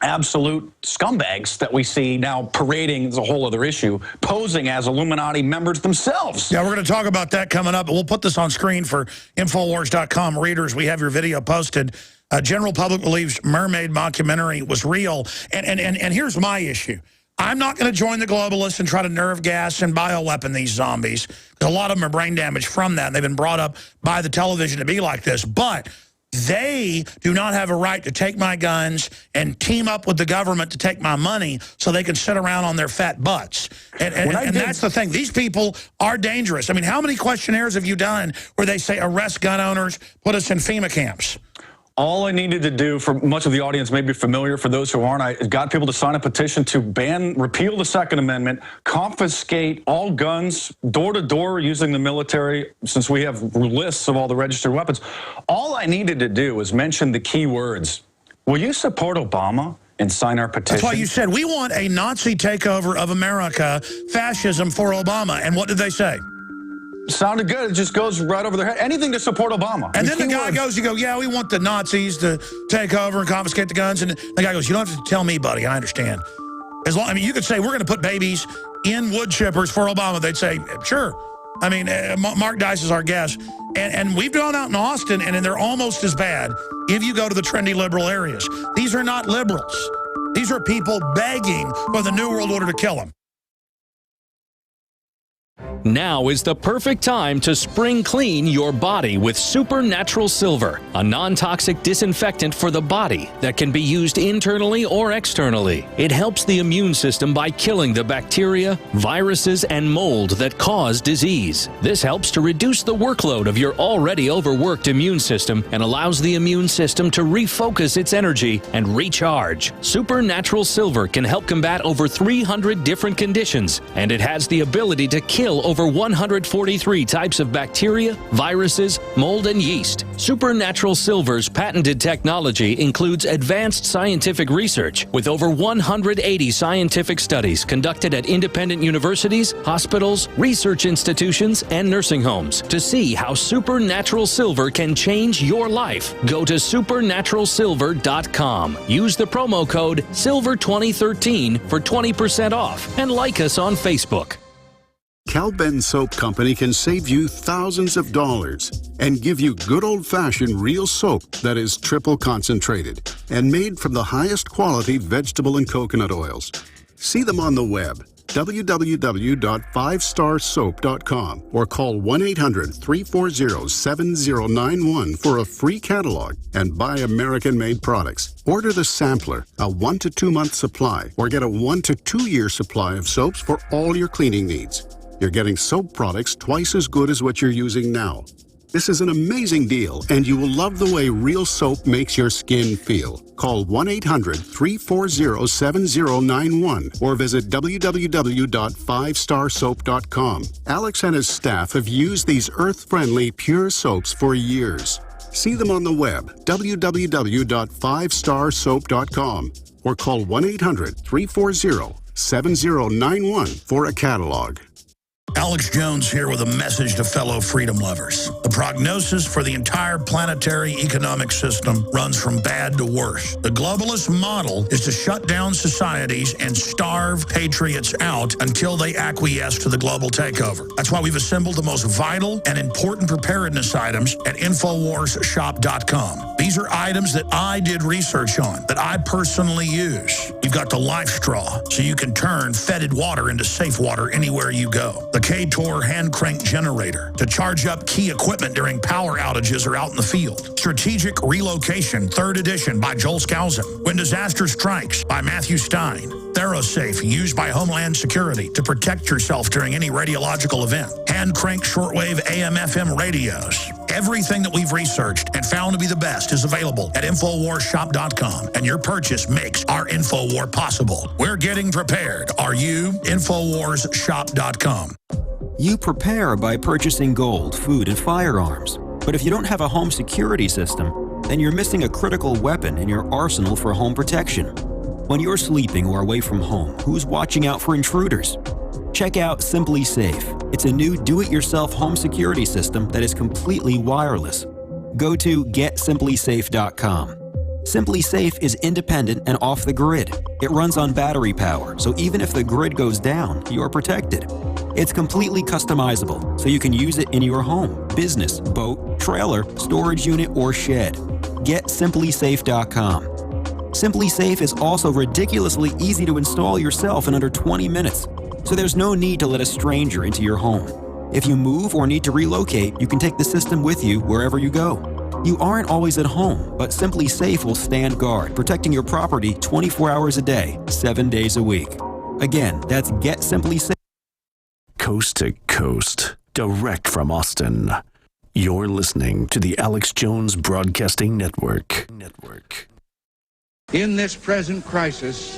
absolute scumbags that we see now parading is a whole other issue, posing as Illuminati members themselves. Yeah, we're going to talk about that coming up. We'll put this on screen for Infowars.com readers. We have your video posted. General public believes mermaid mockumentary was real. And here's my issue. I'm not going to join the globalists and try to nerve gas and bioweapon these zombies, because a lot of them are brain damaged from that, and they've been brought up by the television to be like this. But they do not have a right to take my guns and team up with the government to take my money so they can sit around on their fat butts. And that's the thing. These people are dangerous. I mean, how many questionnaires have you done where they say arrest gun owners, put us in FEMA camps? All I needed to do, for much of the audience may be familiar, for those who aren't, I got people to sign a petition to repeal the Second Amendment, confiscate all guns, door to door using the military, since we have lists of all the registered weapons. All I needed to do was mention the key words. Will you support Obama and sign our petition? That's why you said, we want a Nazi takeover of America, fascism for Obama. And what did they say? Sounded good. It just goes right over their head. Anything to support Obama. And then the guy goes, you go, yeah, we want the Nazis to take over and confiscate the guns. And the guy goes, you don't have to tell me, buddy. I understand. I mean, you could say, we're going to put babies in wood chippers for Obama. They'd say, sure. I mean, Mark Dice is our guest. And we've gone out in Austin, and they're almost as bad if you go to the trendy liberal areas. These are not liberals. These are people begging for the New World Order to kill them. Now is the perfect time to spring clean your body with Supernatural Silver, a non-toxic disinfectant for the body that can be used internally or externally. It helps the immune system by killing the bacteria, viruses, and mold that cause disease. This helps to reduce the workload of your already overworked immune system and allows the immune system to refocus its energy and recharge. Supernatural Silver can help combat over 300 different conditions, and it has the ability to kill over 143 types of bacteria, viruses, mold, and yeast. Supernatural Silver's patented technology includes advanced scientific research with over 180 scientific studies conducted at independent universities, hospitals, research institutions, and nursing homes to see how Supernatural Silver can change your life. Go to supernaturalsilver.com. Use the promo code SILVER2013 for 20% off and like us on Facebook. Cal-Ben Soap Company can save you thousands of dollars and give you good old-fashioned real soap that is triple concentrated and made from the highest quality vegetable and coconut oils. See them on the web, www.5starsoap.com, or call 1-800-340-7091 for a free catalog and buy American-made products. Order the sampler, a 1 to 2 month supply, or get a 1 to 2 year supply of soaps for all your cleaning needs. You're getting soap products twice as good as what you're using now. This is an amazing deal, and you will love the way real soap makes your skin feel. Call 1-800-340-7091 or visit www.5starsoap.com. Alex and his staff have used these earth-friendly, pure soaps for years. See them on the web, www.5starsoap.com, or call 1-800-340-7091 for a catalog. Alex Jones here with a message to fellow freedom lovers. The prognosis for the entire planetary economic system runs from bad to worse. The globalist model is to shut down societies and starve patriots out until they acquiesce to the global takeover. That's why we've assembled the most vital and important preparedness items at InfoWarsShop.com. These are items that I did research on, that I personally use. You've got the Life Straw, so you can turn fetid water into safe water anywhere you go. The K-Tor hand crank generator to charge up key equipment during power outages or out in the field. Strategic Relocation, 3rd edition by Joel Skousen. When Disaster Strikes by Matthew Stein. ThyroSafe, used by Homeland Security to protect yourself during any radiological event. Hand crank shortwave AM/FM radios. Everything that we've researched and found to be the best is available at InfoWarsShop.com, and your purchase makes our InfoWar possible. We're getting prepared. Are you? InfoWarsShop.com. You prepare by purchasing gold, food, and firearms. But if you don't have a home security system, then you're missing a critical weapon in your arsenal for home protection. When you're sleeping or away from home, who's watching out for intruders? Check out SimpliSafe. It's a new do-it-yourself home security system that is completely wireless. Go to GetSimpliSafe.com. SimpliSafe is independent and off the grid. It runs on battery power, so even if the grid goes down, you're protected. It's completely customizable, so you can use it in your home, business, boat, trailer, storage unit, or shed. GetSimpliSafe.com. SimpliSafe is also ridiculously easy to install yourself in under 20 minutes, so there's no need to let a stranger into your home. If you move or need to relocate, you can take the system with you wherever you go. You aren't always at home, but SimpliSafe will stand guard, protecting your property 24 hours a day, 7 days a week. Again, that's GetSimpliSafe. Coast to coast, direct from Austin. You're listening to the Alex Jones Broadcasting Network. In this present crisis,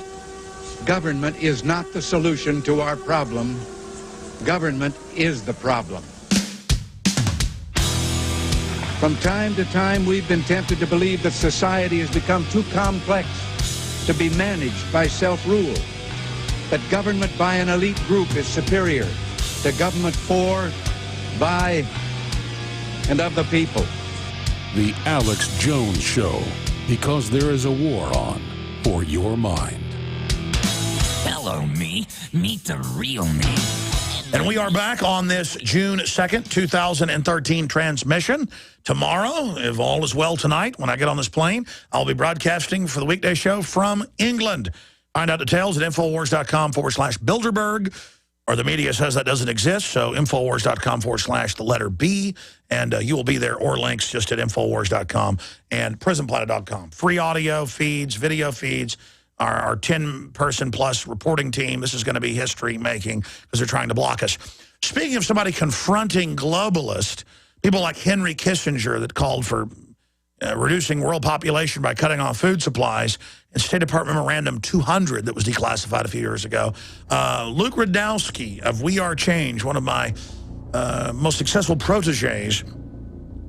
government is not the solution to our problem. Government is the problem. From time to time, we've been tempted to believe that society has become too complex to be managed by self-rule, that government by an elite group is superior to government for, by, and of the people. The Alex Jones Show, because there is a war on for your mind. Hello, me. Meet the real me. And we are back on this June 2nd, 2013 transmission. Tomorrow, if all is well tonight, when I get on this plane, I'll be broadcasting for the weekday show from England. Find out details at Infowars.com/Bilderberg, or the media says that doesn't exist, so Infowars.com/the letter B, and you will be there, or links just at Infowars.com and PrisonPlanet.com. Free audio feeds, video feeds. Our 10-person plus reporting team. This is going to be history-making because they're trying to block us. Speaking of somebody confronting globalists, people like Henry Kissinger that called for reducing world population by cutting off food supplies, and State Department Memorandum 200 that was declassified a few years ago. Luke Rudkowski of We Are Change, one of my most successful proteges,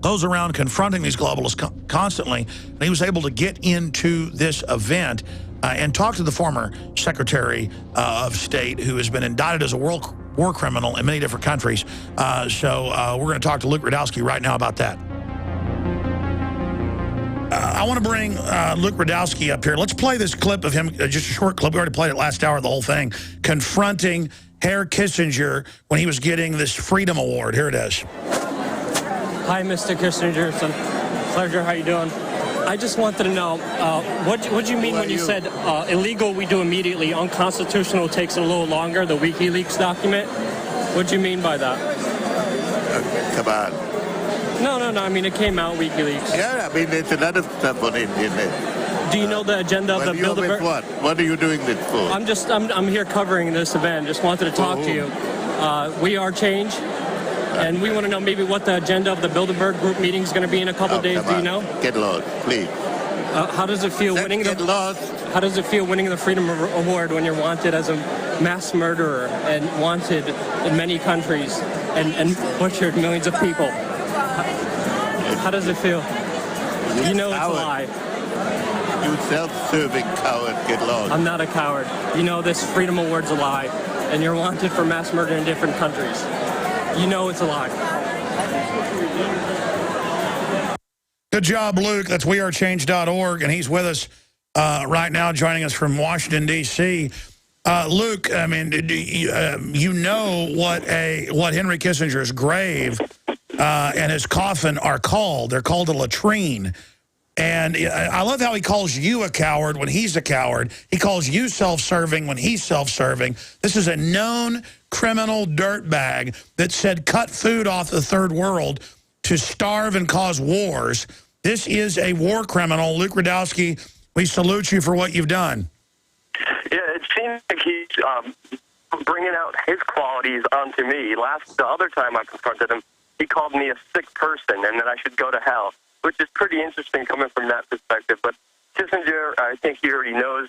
goes around confronting these globalists constantly, and he was able to get into this event and talk to the former Secretary of State, who has been indicted as a war criminal in many different countries. So we're going to talk to Luke Rudkowski right now about that. I want to bring Luke Rudkowski up here. Let's play this clip of him, just a short clip. We already played it last hour, the whole thing, confronting Herr Kissinger when he was getting this Freedom Award. Here it is. Hi, Mr. Kissinger. It's a pleasure. How you doing? I just wanted to know, what do you mean when you said illegal we do immediately, unconstitutional takes a little longer, the WikiLeaks document? What do you mean by that? Come on. No. I mean, it came out, WikiLeaks. Yeah, I mean, there's a lot of stuff on it in it. Do you know the agenda of the Bilderberg? What? What are you doing this for? I'm here covering this event. Just wanted to talk to you. We Are Change. And we want to know maybe what the agenda of the Bilderberg Group meeting is going to be in a couple days. Do you know? Get lost, please. How does it feel winning How does it feel winning the Freedom Award when you're wanted as a mass murderer and wanted in many countries and butchered millions of people? How does it feel? You know it's a lie. You self-serving coward, get lost. I'm not a coward. You know this Freedom Award's a lie, and you're wanted for mass murder in different countries. You know it's a lie. Good job, Luke. That's wearechange.org, and he's with us right now, joining us from Washington, D.C. Luke, I mean, you know what Henry Kissinger's grave and his coffin are called. They're called a latrine. And I love how he calls you a coward when he's a coward. He calls you self-serving when he's self-serving. This is a known criminal dirtbag that said cut food off the third world to starve and cause wars. This is a war criminal. Luke Rudkowski, we salute you for what you've done. Yeah, it seems like he's bringing out his qualities onto me. The other time I confronted him, he called me a sick person and that I should go to hell, which is pretty interesting coming from that perspective. But Kissinger, I think he already knows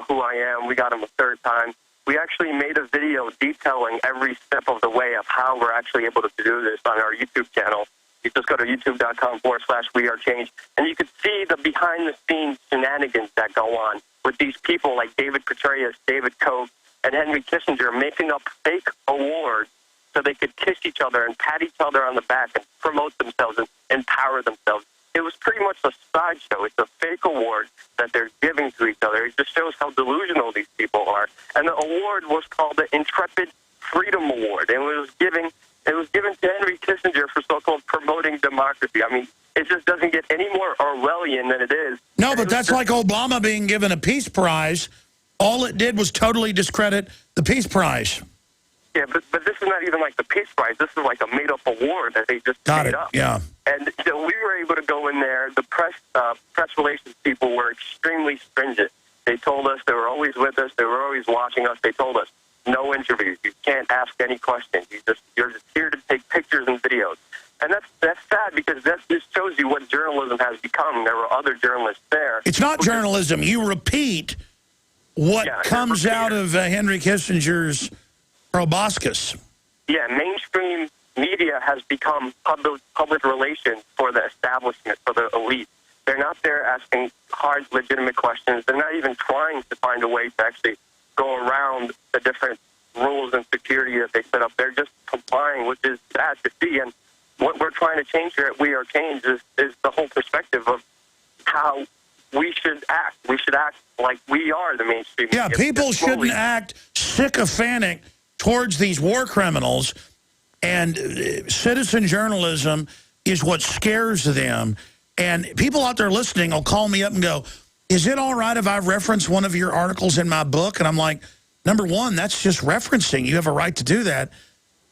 who I am. We got him a third time. We actually made a video detailing every step of the way of how we're actually able to do this on our YouTube channel. You just go to youtube.com/wearechange, and you can see the behind-the-scenes shenanigans that go on with these people like David Petraeus, David Koch, and Henry Kissinger making up fake awards so they could kiss each other and pat each other on the back and promote themselves and empower themselves. It was pretty much a sideshow. It's a fake award that they're giving to each other. It just shows how delusional these people are. And the award was called the Intrepid Freedom Award, and it was given to Henry Kissinger for so-called promoting democracy. I mean, it just doesn't get any more Orwellian than it is. No, but that's like Obama being given a Peace Prize. All it did was totally discredit the Peace Prize. Yeah, but this is not even like the Peace Prize. This is like a made-up award that they just made up. Yeah. And so we were able to go in there. The press relations people were extremely stringent. They told us they were always with us. They were always watching us. They told us no interviews. You can't ask any questions. You're just here to take pictures and videos. And that's sad because that just shows you what journalism has become. There were other journalists there. It's not journalism. You repeat what comes out of Henry Kissinger's proboscis. Yeah, mainstream media has become public relations for the establishment, for the elite. They're not there asking hard, legitimate questions. They're not even trying to find a way to actually go around the different rules and security that they set up. They're just complying, which is sad to see. And what we're trying to change here at We Are Change is the whole perspective of how we should act. We should act like we are the mainstream media. Yeah, people shouldn't act sycophantic towards these war criminals, and citizen journalism is what scares them. And people out there listening will call me up and go, is it all right if I reference one of your articles in my book? And I'm like, number one, that's just referencing. You have a right to do that.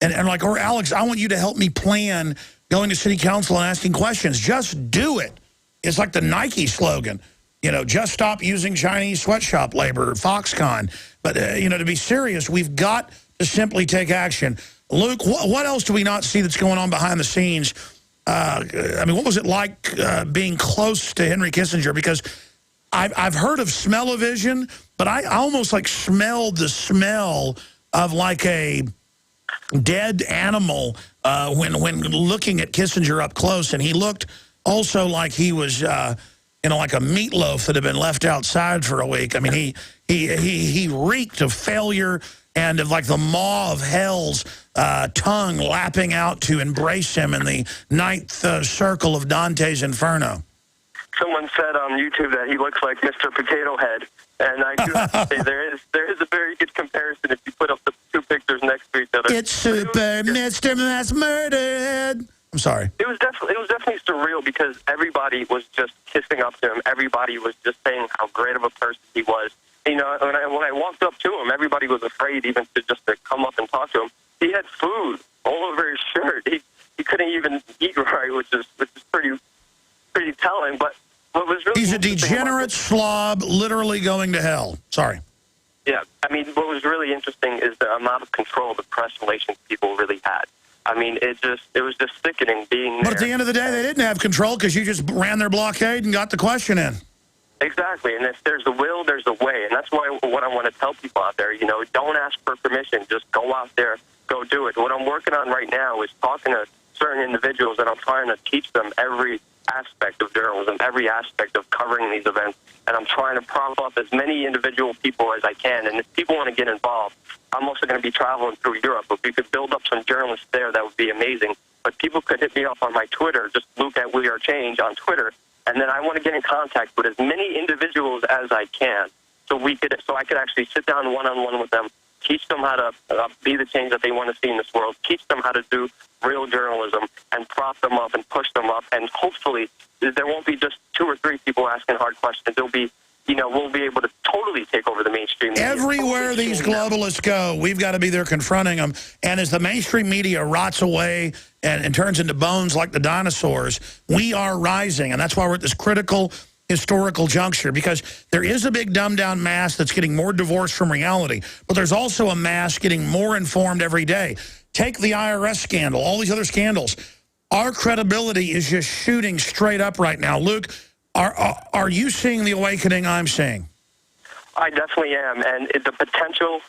And like, or Alex, I want you to help me plan going to city council and asking questions. Just do it. It's like the Nike slogan, you know, just stop using Chinese sweatshop labor, Foxconn. But, you know, to be serious, we've got to simply take action. Luke, what else do we not see that's going on behind the scenes? I mean, what was it like being close to Henry Kissinger? Because I've heard of smell-o-vision, but I almost like smelled the smell of like a dead animal when looking at Kissinger up close. And he looked also like he was, you know, like a meatloaf that had been left outside for a week. I mean, he reeked of failure and of like the maw of hell's tongue lapping out to embrace him in the ninth circle of Dante's Inferno. Someone said on YouTube that he looks like Mr. Potato Head, and I do have to say there is a very good comparison if you put up the two pictures next to each other. It's super Mr. Mass Murdered. I'm sorry. It was definitely surreal because everybody was just kissing up to him. Everybody was just saying how great of a person he was. You know, when I walked up to him, everybody was afraid even to come up and talk to him. He had food all over his shirt. He couldn't even eat right, which is pretty telling. But what was really he's a degenerate slob, literally going to hell. Sorry. Yeah, I mean, what was really interesting is the amount of control the press relations people really had. I mean, it was just sickening being there. But at the end of the day, they didn't have control because you just ran their blockade and got the question in. Exactly, and if there's a will, there's a way, and that's why what I want to tell people out there, you know, don't ask for permission, just go out there, go do it. What I'm working on right now is talking to certain individuals, and I'm trying to teach them every aspect of journalism, every aspect of covering these events, and I'm trying to prop up as many individual people as I can, and if people want to get involved, I'm also going to be traveling through Europe. If we could build up some journalists there, that would be amazing. But people could hit me up on my Twitter, just Luke at We Are Change on Twitter, and then I want to get in contact with as many individuals as I can, so I could actually sit down one-on-one with them, teach them how to be the change that they want to see in this world, teach them how to do real journalism, and prop them up and push them up, and hopefully there won't be just 2 or 3 people asking hard questions. There'll be, you know, we'll be able to totally take over the mainstream media. Everywhere these globalists go, we've got to be there confronting them. And as the mainstream media rots away and turns into bones like the dinosaurs, we are rising. And that's why we're at this critical historical juncture, because there is a big dumbed-down mass that's getting more divorced from reality, but there's also a mass getting more informed every day. Take the IRS scandal, all these other scandals. Our credibility is just shooting straight up right now. Luke, are you seeing the awakening I'm seeing? I definitely am, and the potential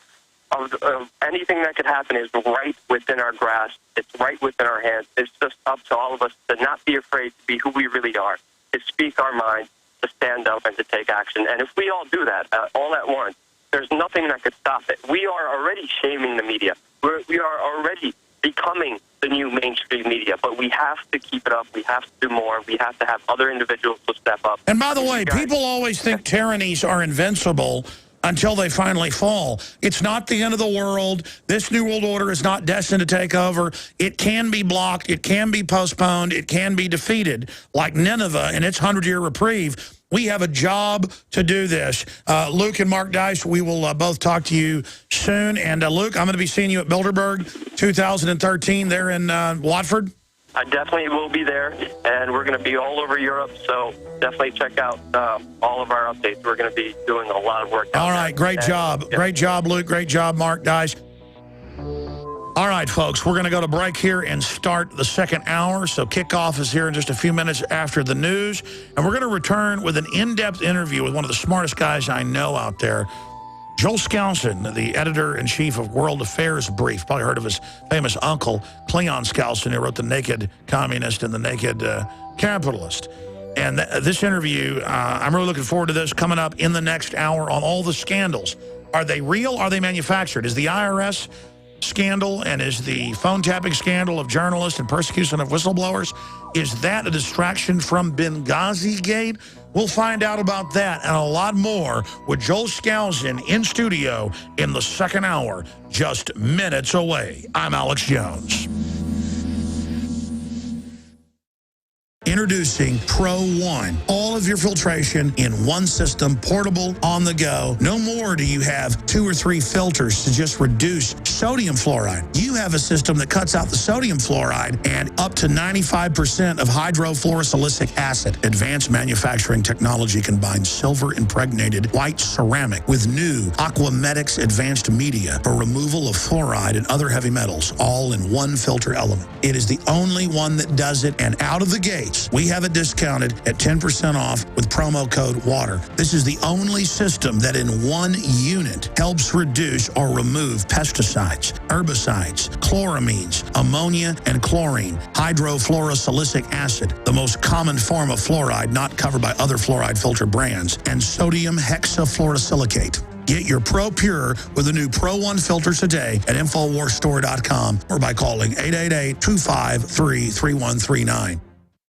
of anything that could happen is right within our grasp. It's right within our hands. It's just up to all of us to not be afraid to be who we really are, to speak our mind, to stand up and to take action. And if we all do that all at once, there's nothing that could stop it. We are already shaming the media. We are already becoming the new mainstream media, but we have to keep it up. We have to do more. We have to have other individuals to step up. And by the way, people always think tyrannies are invincible until they finally fall. It's not the end of the world. This New World Order is not destined to take over. It can be blocked. It can be postponed. It can be defeated, like Nineveh in its 100-year reprieve. We have a job to do this. Luke and Mark Dice, we will both talk to you soon. And Luke, I'm going to be seeing you at Bilderberg 2013 there in Watford. I definitely will be there, and we're going to be all over Europe, so definitely check out all of our updates. We're going to be doing a lot of work. All right, great job. Yeah. Great job, Luke. Great job, Mark Dice. All right, folks, we're going to go to break here and start the second hour. So kickoff is here in just a few minutes after the news. And we're going to return with an in-depth interview with one of the smartest guys I know out there, Joel Skousen, the editor-in-chief of World Affairs Brief. Probably heard of his famous uncle, Cleon Skousen, who wrote The Naked Communist and The Naked Capitalist. And this interview, I'm really looking forward to this coming up in the next hour on all the scandals. Are they real? Are they manufactured? Is the IRS scandal and is the phone tapping scandal of journalists and persecution of whistleblowers, is that a distraction from Benghazi Gate? We'll find out about that and a lot more with Joel Skousen in studio in the second hour, just minutes away. I'm Alex Jones. Introducing Pro One. All of your filtration in one system, portable, on the go. No more do you have 2 or 3 filters to just reduce sodium fluoride. You have a system that cuts out the sodium fluoride and up to 95% of hydrofluorosilicic acid. Advanced manufacturing technology combines silver-impregnated white ceramic with new Aquamedics advanced media for removal of fluoride and other heavy metals, all in one filter element. It is the only one that does it, and out of the gates, we have it discounted at 10% off with promo code WATER. This is the only system that in one unit helps reduce or remove pesticides, herbicides, chloramines, ammonia, and chlorine, hydrofluorosilicic acid, the most common form of fluoride not covered by other fluoride filter brands, and sodium hexafluorosilicate. Get your Pro Pure with the new Pro One filters today at InfoWarsStore.com or by calling 888-253-3139.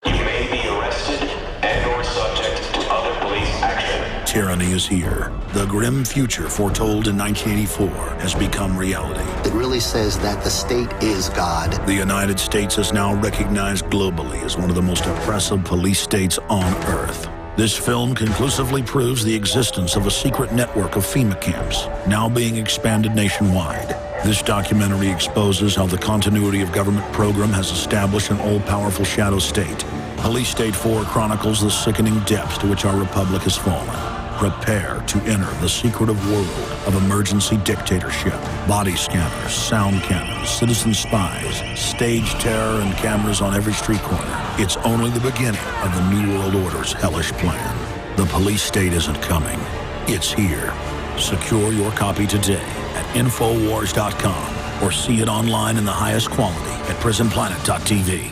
You may be arrested and or subject to other police action. Tyranny is here. The grim future foretold in 1984 has become reality. It really says that the state is God. The United States is now recognized globally as one of the most oppressive police states on Earth. This film conclusively proves the existence of a secret network of FEMA camps, now being expanded nationwide. This documentary exposes how the continuity of government program has established an all-powerful shadow state. Police State 4 chronicles the sickening depths to which our republic has fallen. Prepare to enter the secretive world of emergency dictatorship, body scanners, sound cannons, citizen spies, stage terror, and cameras on every street corner. It's only the beginning of the New World Order's hellish plan. The police state isn't coming. It's here. Secure your copy today at Infowars.com or see it online in the highest quality at PrisonPlanet.tv.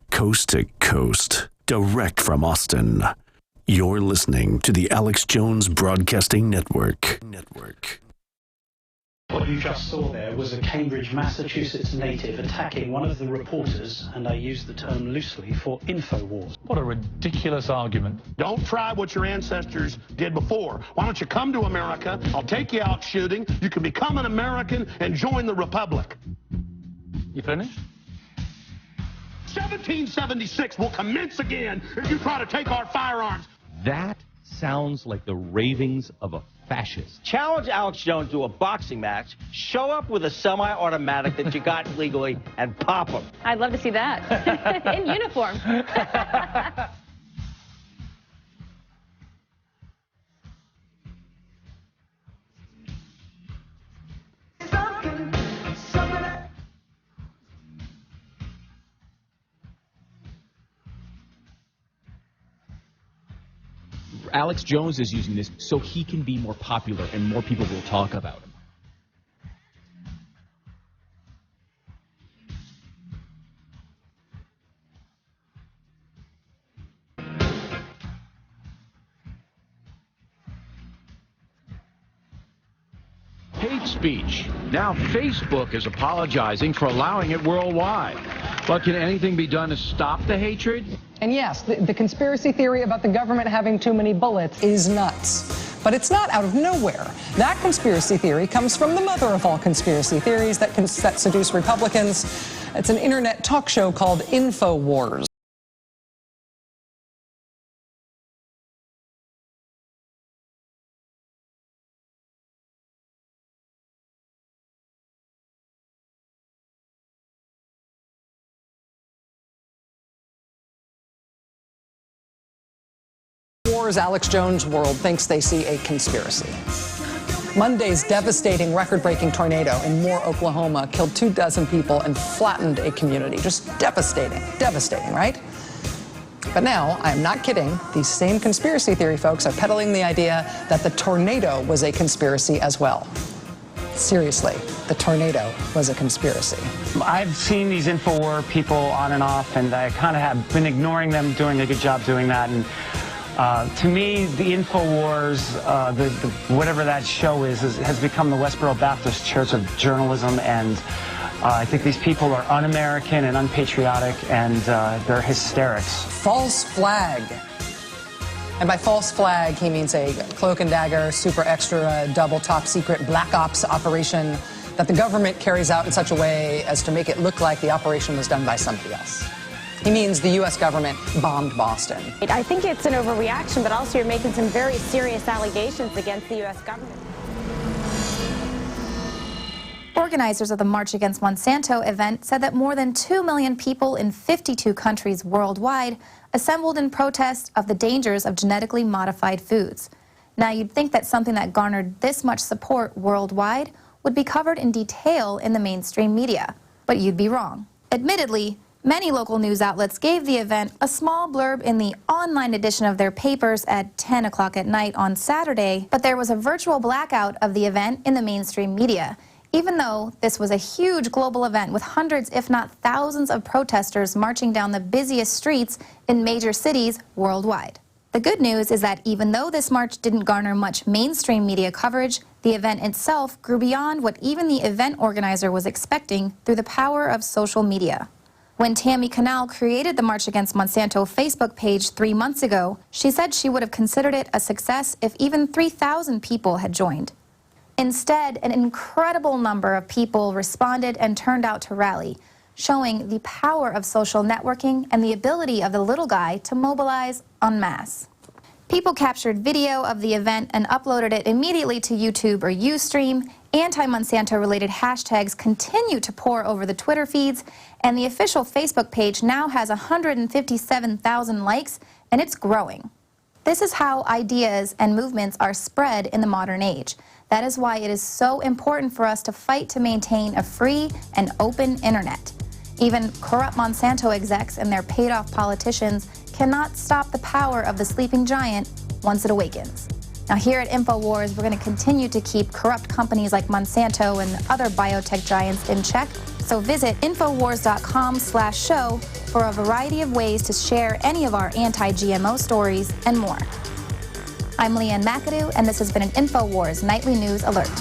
Coast to coast, direct from Austin. You're listening to the Alex Jones Broadcasting Network. What you just saw there was a Cambridge, Massachusetts native attacking one of the reporters, and I use the term loosely, for InfoWars. What a ridiculous argument. Don't try what your ancestors did before. Why don't you come to America? I'll take you out shooting. You can become an American and join the Republic. You finished? 1776 will commence again if you try to take our firearms. That sounds like the ravings of a fascist. Challenge Alex Jones to a boxing match, show up with a semi-automatic that you got legally, and pop him. I'd love to see that. In uniform. Alex Jones is using this so he can be more popular and more people will talk about him. Hate speech. Now Facebook is apologizing for allowing it worldwide. But can anything be done to stop the hatred? And yes, the conspiracy theory about the government having too many bullets is nuts. But it's not out of nowhere. That conspiracy theory comes from the mother of all conspiracy theories that seduce Republicans. It's an internet talk show called InfoWars. Alex Jones' world thinks they see a conspiracy. Monday's devastating record-breaking tornado in Moore, Oklahoma killed 24 people and flattened a community. Just devastating, right? But now, I am not kidding, these same conspiracy theory folks are peddling the idea that the tornado was a conspiracy as well. Seriously, the tornado was a conspiracy. I've seen these InfoWar people on and off, and I kind of have been ignoring them, doing a good job doing that. And to me, the InfoWars, whatever that show is, has become the Westboro Baptist Church of journalism, and I think these people are un-American and unpatriotic, and they're hysterics. False flag. And by false flag, he means a cloak and dagger, super extra, double top secret black ops operation that the government carries out in such a way as to make it look like the operation was done by somebody else. He means the U.S. government bombed Boston. I think it's an overreaction, but also you're making some very serious allegations against the U.S. government. Organizers of the March Against Monsanto event said that more than 2 million people in 52 countries worldwide assembled in protest of the dangers of genetically modified foods. Now, you'd think that something that garnered this much support worldwide would be covered in detail in the mainstream media, but you'd be wrong. Admittedly, many local news outlets gave the event a small blurb in the online edition of their papers at 10 o'clock at night on Saturday, but there was a virtual blackout of the event in the mainstream media, even though this was a huge global event with hundreds, if not thousands, of protesters marching down the busiest streets in major cities worldwide. The good news is that even though this march didn't garner much mainstream media coverage, the event itself grew beyond what even the event organizer was expecting through the power of social media. When Tammy Canal created the March Against Monsanto Facebook page 3 months ago, she said she would have considered it a success if even 3,000 people had joined. Instead, an incredible number of people responded and turned out to rally, showing the power of social networking and the ability of the little guy to mobilize en masse. People captured video of the event and uploaded it immediately to YouTube or Ustream. Anti-Monsanto-related hashtags continue to pour over the Twitter feeds, and the official Facebook page now has 157,000 likes, and it's growing. This is how ideas and movements are spread in the modern age. That is why it is so important for us to fight to maintain a free and open internet. Even corrupt Monsanto execs and their paid-off politicians cannot stop the power of the sleeping giant once it awakens. Now here at InfoWars, we're going to continue to keep corrupt companies like Monsanto and other biotech giants in check. So visit Infowars.com/show for a variety of ways to share any of our anti-GMO stories and more. I'm Leanne McAdoo, and this has been an InfoWars Nightly News Alert.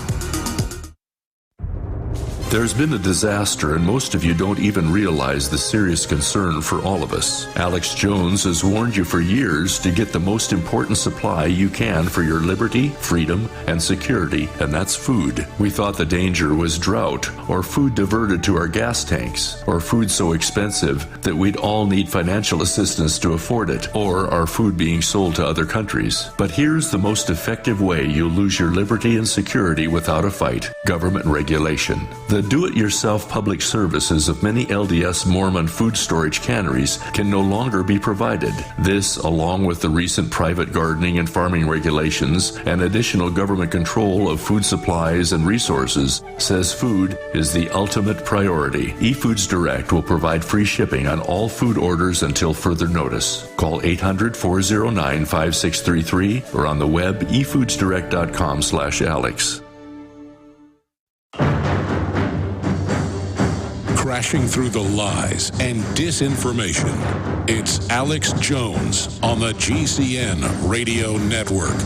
There's been a disaster, and most of you don't even realize the serious concern for all of us. Alex Jones has warned you for years to get the most important supply you can for your liberty, freedom, and security, and that's food. We thought the danger was drought, or food diverted to our gas tanks, or food so expensive that we'd all need financial assistance to afford it, or our food being sold to other countries. But here's the most effective way you'll lose your liberty and security without a fight: government regulation. The do-it-yourself public services of many LDS Mormon food storage canneries can no longer be provided. This, along with the recent private gardening and farming regulations and additional government control of food supplies and resources, says food is the ultimate priority. eFoods Direct will provide free shipping on all food orders until further notice. Call 800-409-5633 or on the web efoodsdirect.com/Alex. Crashing through the lies and disinformation. It's Alex Jones on the GCN Radio Network.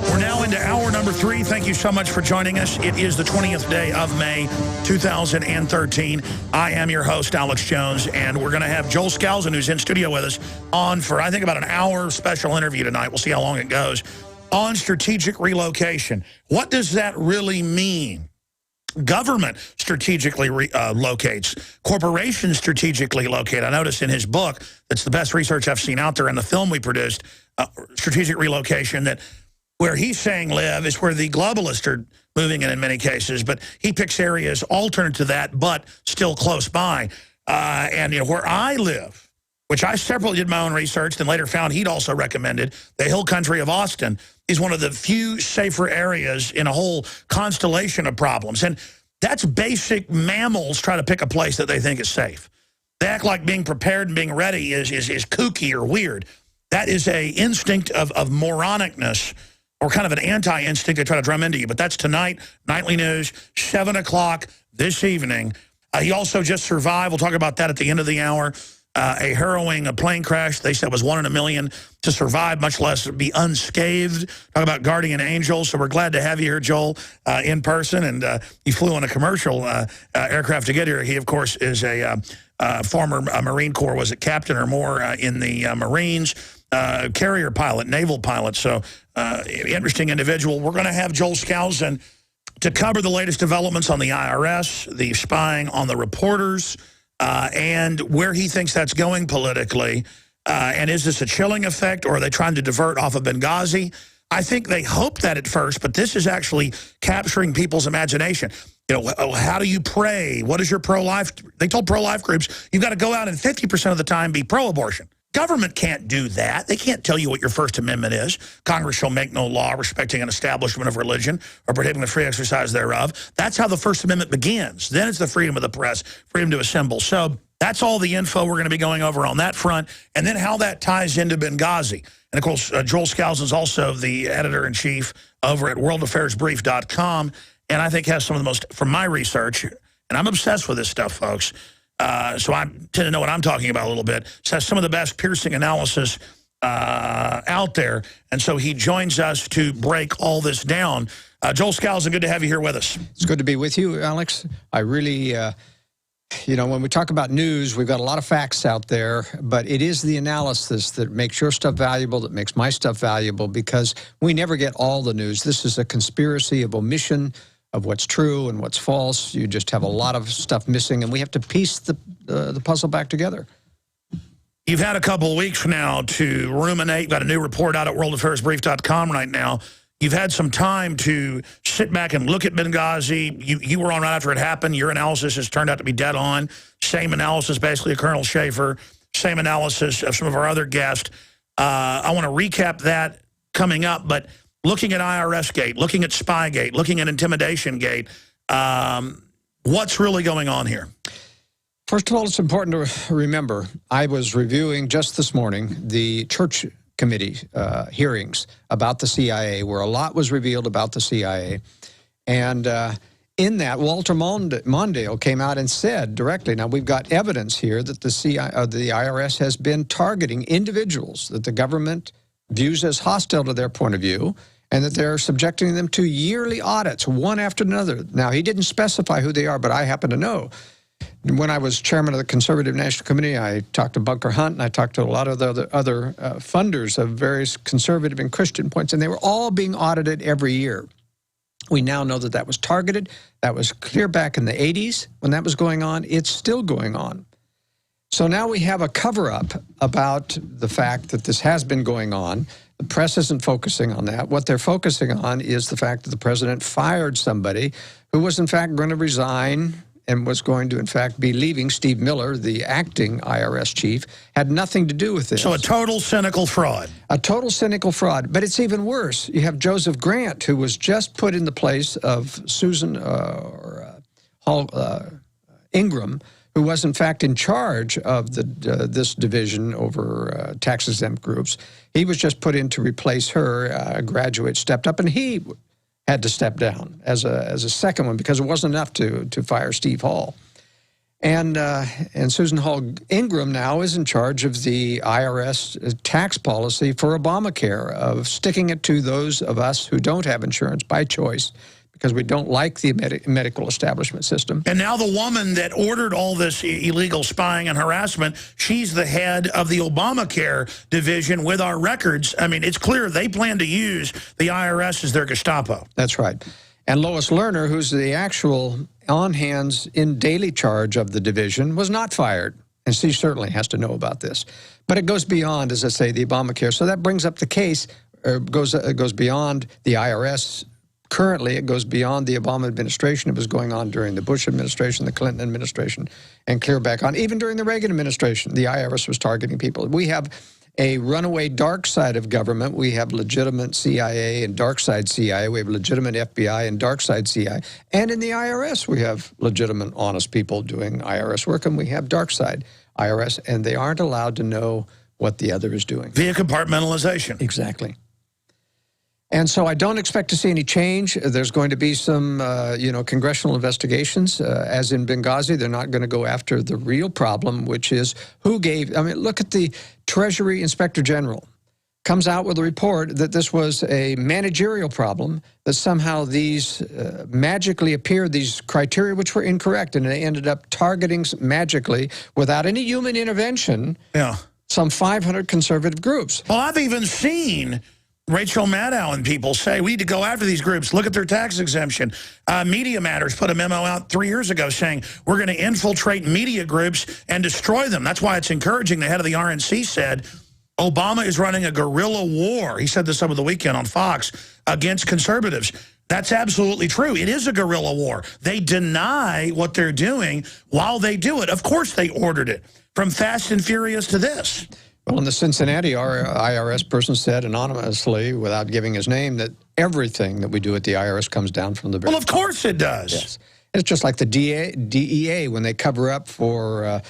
We're now into hour number 3. Thank you so much for joining us. It is the 20th day of May, 2013. I am your host, Alex Jones, and we're going to have Joel Skousen, who's in studio with us, on for, I think, about an hour special interview tonight. We'll see how long it goes, on strategic relocation. What does that really mean? Government strategically locates. Corporations strategically locate. I noticed in his book, that's the best research I've seen out there, in the film we produced, Strategic Relocation, that where he's saying live is where the globalists are moving in many cases, but he picks areas alternate to that, but still close by. And where I live, which I separately did my own research, then later found he'd also recommended, the hill country of Austin is one of the few safer areas in a whole constellation of problems. And that's basic. Mammals try to pick a place that they think is safe. They act like being prepared and being ready is kooky or weird. That is a instinct of moronicness, or kind of an anti-instinct they try to drum into you. But that's tonight, Nightly News, 7 o'clock this evening. He also just survived. We'll talk about that at the end of the hour. A harrowing plane crash, they said, was 1 in a million to survive, much less be unscathed. Talk about guardian angels. So we're glad to have you here, Joel, in person. And he flew on a commercial aircraft to get here. He, of course, is a former Marine Corps, was it captain or more in the Marines, carrier pilot, naval pilot. So interesting individual. We're going to have Joel Skousen to cover the latest developments on the IRS, the spying on the reporters, and where he thinks that's going politically. And is this a chilling effect, or are they trying to divert off of Benghazi? I think they hoped that at first, but this is actually capturing people's imagination. How do you pray? What is your pro-life? They told pro-life groups, you've got to go out and 50% of the time be pro-abortion. Government can't do that. They can't tell you what your First Amendment is. Congress shall make no law respecting an establishment of religion or prohibiting the free exercise thereof. That's how the First Amendment begins. Then it's the freedom of the press, freedom to assemble. So that's all the info we're going to be going over on that front, and then how that ties into Benghazi. And, of course, Joel Skousen is also the editor-in-chief over at worldaffairsbrief.com, and I think has some of the most, from my research, and I'm obsessed with this stuff, folks, so I tend to know what I'm talking about a little bit. So has some of the best piercing analysis out there. And so he joins us to break all this down. Joel Skousen, good to have you here with us. It's good to be with you, Alex. I really, when we talk about news, we've got a lot of facts out there, but it is the analysis that makes your stuff valuable, that makes my stuff valuable, because we never get all the news. This is a conspiracy of omission of what's true and what's false. You just have a lot of stuff missing, and we have to piece the puzzle back together. You've had a couple of weeks now to ruminate. Got a new report out at worldaffairsbrief.com right now. You've had some time to sit back and look at Benghazi. You were on right after it happened. Your analysis has turned out to be dead on. Same analysis, basically, of Colonel Schaefer. Same analysis of some of our other guests. I want to recap that coming up, but looking at IRS Gate, looking at Spygate, looking at Intimidation Gate, what's really going on here? First of all, it's important to remember, I was reviewing just this morning the church committee hearings about the CIA, where a lot was revealed about the CIA. And in that, Walter Mondale came out and said directly, now we've got evidence here that the IRS has been targeting individuals that the government views as hostile to their point of view, and that they're subjecting them to yearly audits, one after another. Now, he didn't specify who they are, but I happen to know. When I was chairman of the Conservative National Committee, I talked to Bunker Hunt, and I talked to a lot of the other funders of various conservative and Christian points, and they were all being audited every year. We now know that that was targeted. That was clear back in the 80s when that was going on. It's still going on. So now we have a cover-up about the fact that this has been going on. The press isn't focusing on that. What they're focusing on is the fact that the president fired somebody who was, in fact, going to resign and was going to, in fact, be leaving. Steve Miller, the acting IRS chief, had nothing to do with this. So a total cynical fraud. A total cynical fraud. But it's even worse. You have Joseph Grant, who was just put in the place of Susan Ingram, who was, in fact, in charge of this division over tax-exempt groups. He was just put in to replace her. A graduate stepped up, and he had to step down as a second one because it wasn't enough to fire Steve Hall. And Susan Hall Ingram now is in charge of the IRS tax policy for Obamacare, of sticking it to those of us who don't have insurance by choice because we don't like the medical establishment system. And now the woman that ordered all this illegal spying and harassment, she's the head of the Obamacare division with our records. I mean, it's clear they plan to use the IRS as their Gestapo. That's right. And Lois Lerner, who's the actual on-hands in daily charge of the division, was not fired. And she certainly has to know about this. But it goes beyond, as I say, the Obamacare. So that brings up the case, it goes beyond the IRS. Currently, it goes beyond the Obama administration. It was going on during the Bush administration, the Clinton administration, and clear back on. Even during the Reagan administration, the IRS was targeting people. We have a runaway dark side of government. We have legitimate CIA and dark side CIA. We have legitimate FBI and dark side CIA. And in the IRS, we have legitimate, honest people doing IRS work, and we have dark side IRS, and they aren't allowed to know what the other is doing. Via compartmentalization. Exactly. And so I don't expect to see any change. There's going to be some, congressional investigations. As in Benghazi, they're not going to go after the real problem, which is who gave. I mean, look at the Treasury Inspector General. Comes out with a report that this was a managerial problem, that somehow these magically appeared, these criteria which were incorrect, and they ended up targeting magically, without any human intervention, some 500 conservative groups. Well, I've even seen Rachel Maddow and people say, we need to go after these groups. Look at their tax exemption. Media Matters put a memo out 3 years ago saying, we're going to infiltrate media groups and destroy them. That's why it's encouraging. The head of the RNC said, Obama is running a guerrilla war. He said this over the weekend on Fox, against conservatives. That's absolutely true. It is a guerrilla war. They deny what they're doing while they do it. Of course they ordered it, from Fast and Furious to this. Well, in the Cincinnati, our IRS person said anonymously, without giving his name, that everything that we do at the IRS comes down from the very top. Well, of course it does. Yes. It's just like the DEA, when they cover up for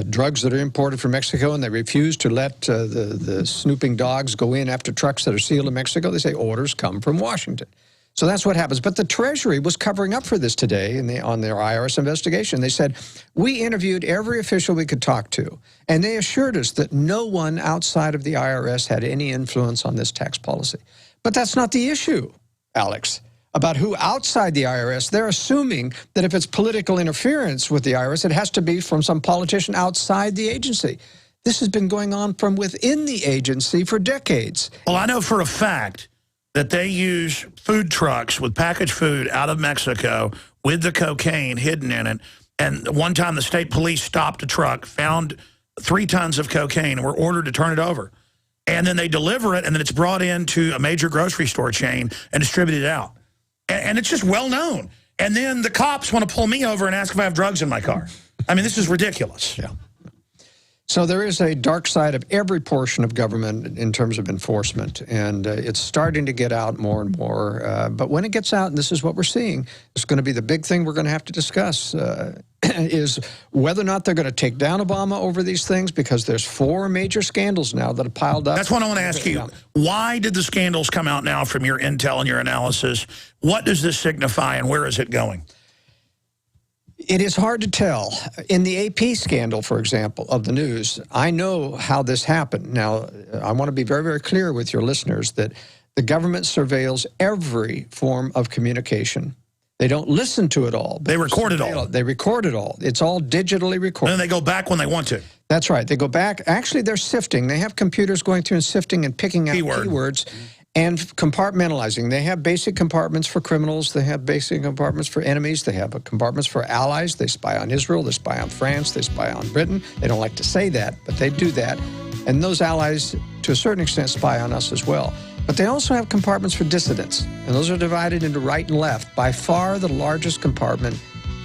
drugs that are imported from Mexico and they refuse to let the snooping dogs go in after trucks that are sealed in Mexico. They say orders come from Washington. So that's what happens. But the Treasury was covering up for this today on their IRS investigation. They said, we interviewed every official we could talk to, and they assured us that no one outside of the IRS had any influence on this tax policy. But that's not the issue, Alex, about who outside the IRS. They're assuming that if it's political interference with the IRS, it has to be from some politician outside the agency. This has been going on from within the agency for decades. Well, I know for a fact that they use food trucks with packaged food out of Mexico with the cocaine hidden in it. And one time the state police stopped a truck, found 3 tons of cocaine, and were ordered to turn it over. and then they deliver it, and then it's brought into a major grocery store chain and distributed out. And it's just well known. And then the cops want to pull me over and ask if I have drugs in my car. I mean, this is ridiculous. Yeah. So there is a dark side of every portion of government in terms of enforcement, and it's starting to get out more and more. But when it gets out, and this is what we're seeing, it's going to be the big thing we're going to have to discuss, is whether or not they're going to take down Obama over these things, because there's 4 major scandals now that have piled up. That's what I want to ask you. Why did the scandals come out now from your intel and your analysis? What does this signify, and where is it going? It is hard to tell. In the AP scandal, for example, of the news, I know how this happened. Now, I want to be very, very clear with your listeners that the government surveils every form of communication. They don't listen to it all. They record it all. They record it all. It's all digitally recorded. And then they go back when they want to. That's right. They go back. Actually, they're sifting. They have computers going through and sifting and picking out keywords. And compartmentalizing. They have basic compartments for criminals. They have basic compartments for enemies. They have compartments for allies. They spy on Israel. They spy on France. They spy on Britain. They don't like to say that, but they do that. And those allies, to a certain extent, spy on us as well. But they also have compartments for dissidents. And those are divided into right and left. By far the largest compartment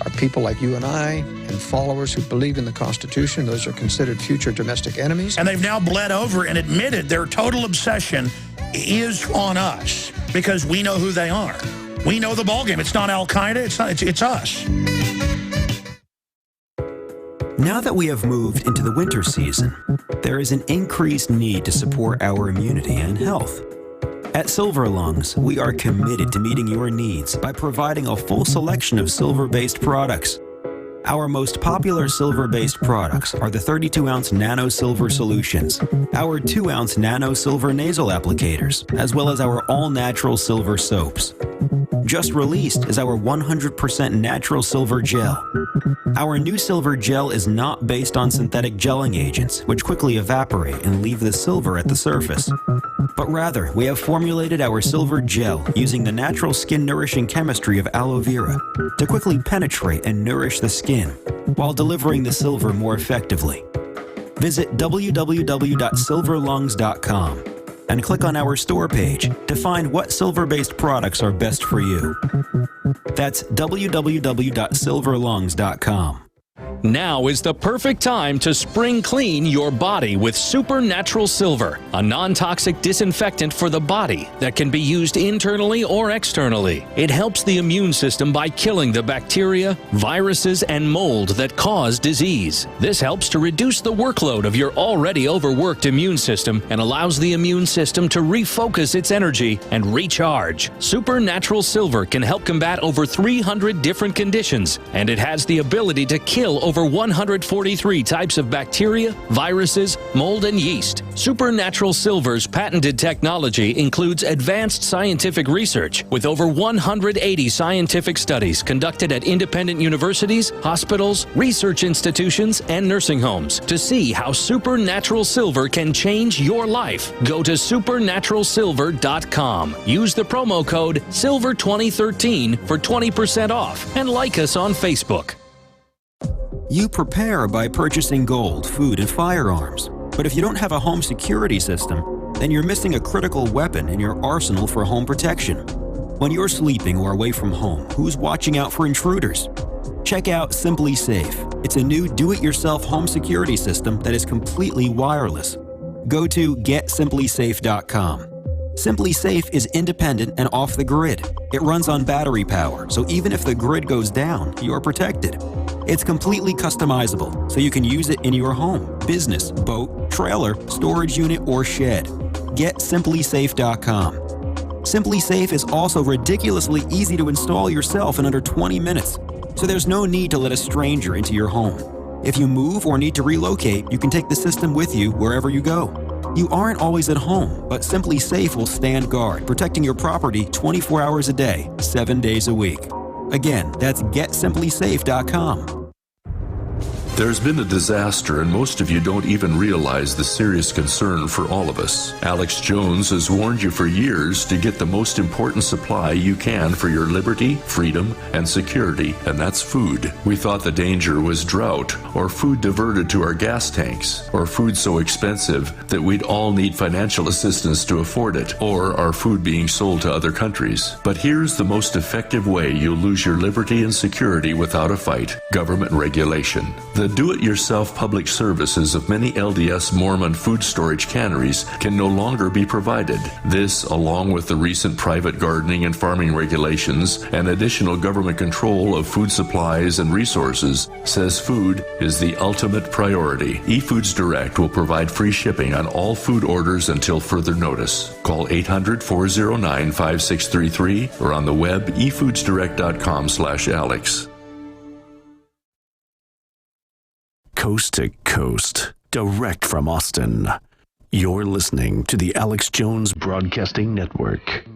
are people like you and I and followers who believe in the Constitution. Those are considered future domestic enemies. And they've now bled over and admitted their total obsession is on us because we know who they are. We know the ballgame. It's not Al-Qaeda. It's us. Now that we have moved into the winter season, there is an increased need to support our immunity and health. At Silver Lungs, we are committed to meeting your needs by providing a full selection of silver-based products. Our most popular silver-based products are the 32-ounce Nano Silver Solutions, our 2-ounce Nano Silver Nasal Applicators, as well as our all-natural silver soaps. Just released is our 100% natural silver gel. Our new silver gel is not based on synthetic gelling agents, which quickly evaporate and leave the silver at the surface. But rather, we have formulated our silver gel using the natural skin-nourishing chemistry of aloe vera to quickly penetrate and nourish the skin, while delivering the silver more effectively. Visit www.silverlungs.com and click on our store page to find what silver-based products are best for you. That's www.silverlungs.com. Now is the perfect time to spring clean your body with Supernatural Silver, a non-toxic disinfectant for the body that can be used internally or externally. It helps the immune system by killing the bacteria, viruses, and mold that cause disease. This helps to reduce the workload of your already overworked immune system and allows the immune system to refocus its energy and recharge. Supernatural Silver can help combat over 300 different conditions, and it has the ability to kill over 143 types of bacteria, viruses, mold, and yeast. Supernatural Silver's patented technology includes advanced scientific research with over 180 scientific studies conducted at independent universities, hospitals, research institutions, and nursing homes to see how Supernatural Silver can change your life. Go to supernaturalsilver.com. Use the promo code SILVER2013 for 20% off and like us on Facebook. You prepare by purchasing gold, food, and firearms. But if you don't have a home security system, then you're missing a critical weapon in your arsenal for home protection. When you're sleeping or away from home, who's watching out for intruders? Check out SimpliSafe. It's a new do-it-yourself home security system that is completely wireless. Go to GetSimpliSafe.com. SimpliSafe is independent and off the grid. It runs on battery power, so even if the grid goes down, you're protected. It's completely customizable, so you can use it in your home, business, boat, trailer, storage unit, or shed. GetSimpliSafe.com. SimpliSafe is also ridiculously easy to install yourself in under 20 minutes, so there's no need to let a stranger into your home. If you move or need to relocate, you can take the system with you wherever you go. You aren't always at home, but SimpliSafe will stand guard, protecting your property 24 hours a day, 7 days a week. Again, that's GetSimpliSafe.com. There's been a disaster, and most of you don't even realize the serious concern for all of us. Alex Jones has warned you for years to get the most important supply you can for your liberty, freedom, and security, and that's food. We thought the danger was drought, or food diverted to our gas tanks, or food so expensive that we'd all need financial assistance to afford it, or our food being sold to other countries. But here's the most effective way you'll lose your liberty and security without a fight: government regulation. The do-it-yourself public services of many LDS Mormon food storage canneries can no longer be provided. This, along with the recent private gardening and farming regulations and additional government control of food supplies and resources, says food is the ultimate priority. eFoods Direct will provide free shipping on all food orders until further notice. Call 800-409-5633 or on the web efoodsdirect.com/Alex. Coast to coast, direct from Austin. You're listening to the Alex Jones Broadcasting Network.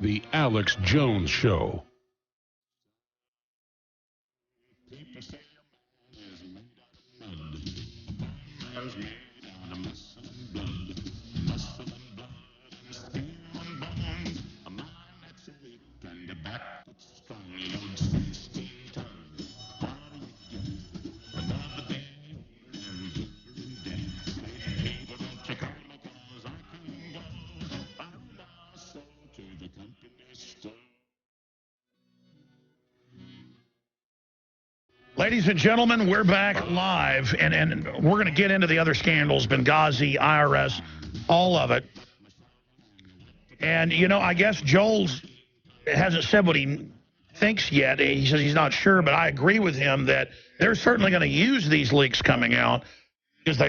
The Alex Jones Show. Ladies and gentlemen, we're back live, and we're going to get into the other scandals, Benghazi, IRS, all of it. And, you know, I guess Joel hasn't said what he thinks yet. He says he's not sure, but I agree with him that they're certainly going to use these leaks coming out because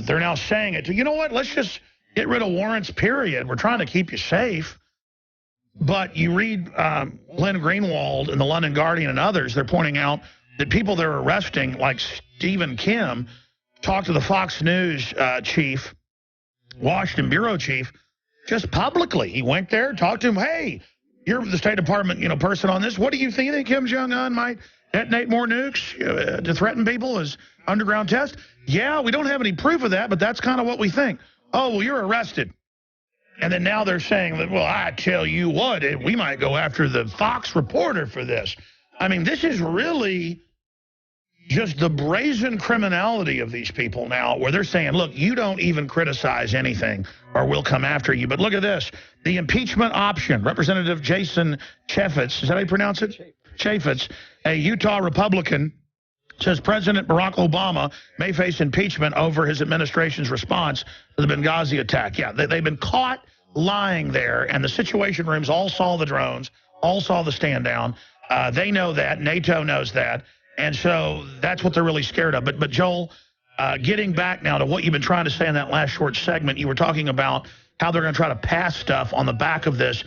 they're now saying it. You know what? Let's just get rid of warrants, period. We're trying to keep you safe. But you read Glenn Greenwald in the London Guardian and others, they're pointing out that people they're arresting, like Stephen Kim, talked to the Fox News chief, Washington bureau chief, just publicly. He went there, talked to him. Hey, you're the State Department, person on this. What do you think Kim Jong-un might detonate more nukes to threaten people as underground test? Yeah, we don't have any proof of that, but that's kind of what we think. Oh, well, you're arrested. And then now they're saying that, well, I tell you what, we might go after the Fox reporter for this. I mean, this is really just the brazen criminality of these people now, where they're saying, look, you don't even criticize anything or we'll come after you. But look at this. The impeachment option. Representative Jason Chaffetz, is that how you pronounce it? Chaffetz, a Utah Republican, says President Barack Obama may face impeachment over his administration's response to the Benghazi attack. Yeah, they've been caught lying there, and the Situation Rooms all saw the drones, all saw the stand down. They know that. NATO knows that. And so that's what they're really scared of. But Joel, getting back now to what you've been trying to say in that last short segment, you were talking about how they're going to try to pass stuff on the back of this.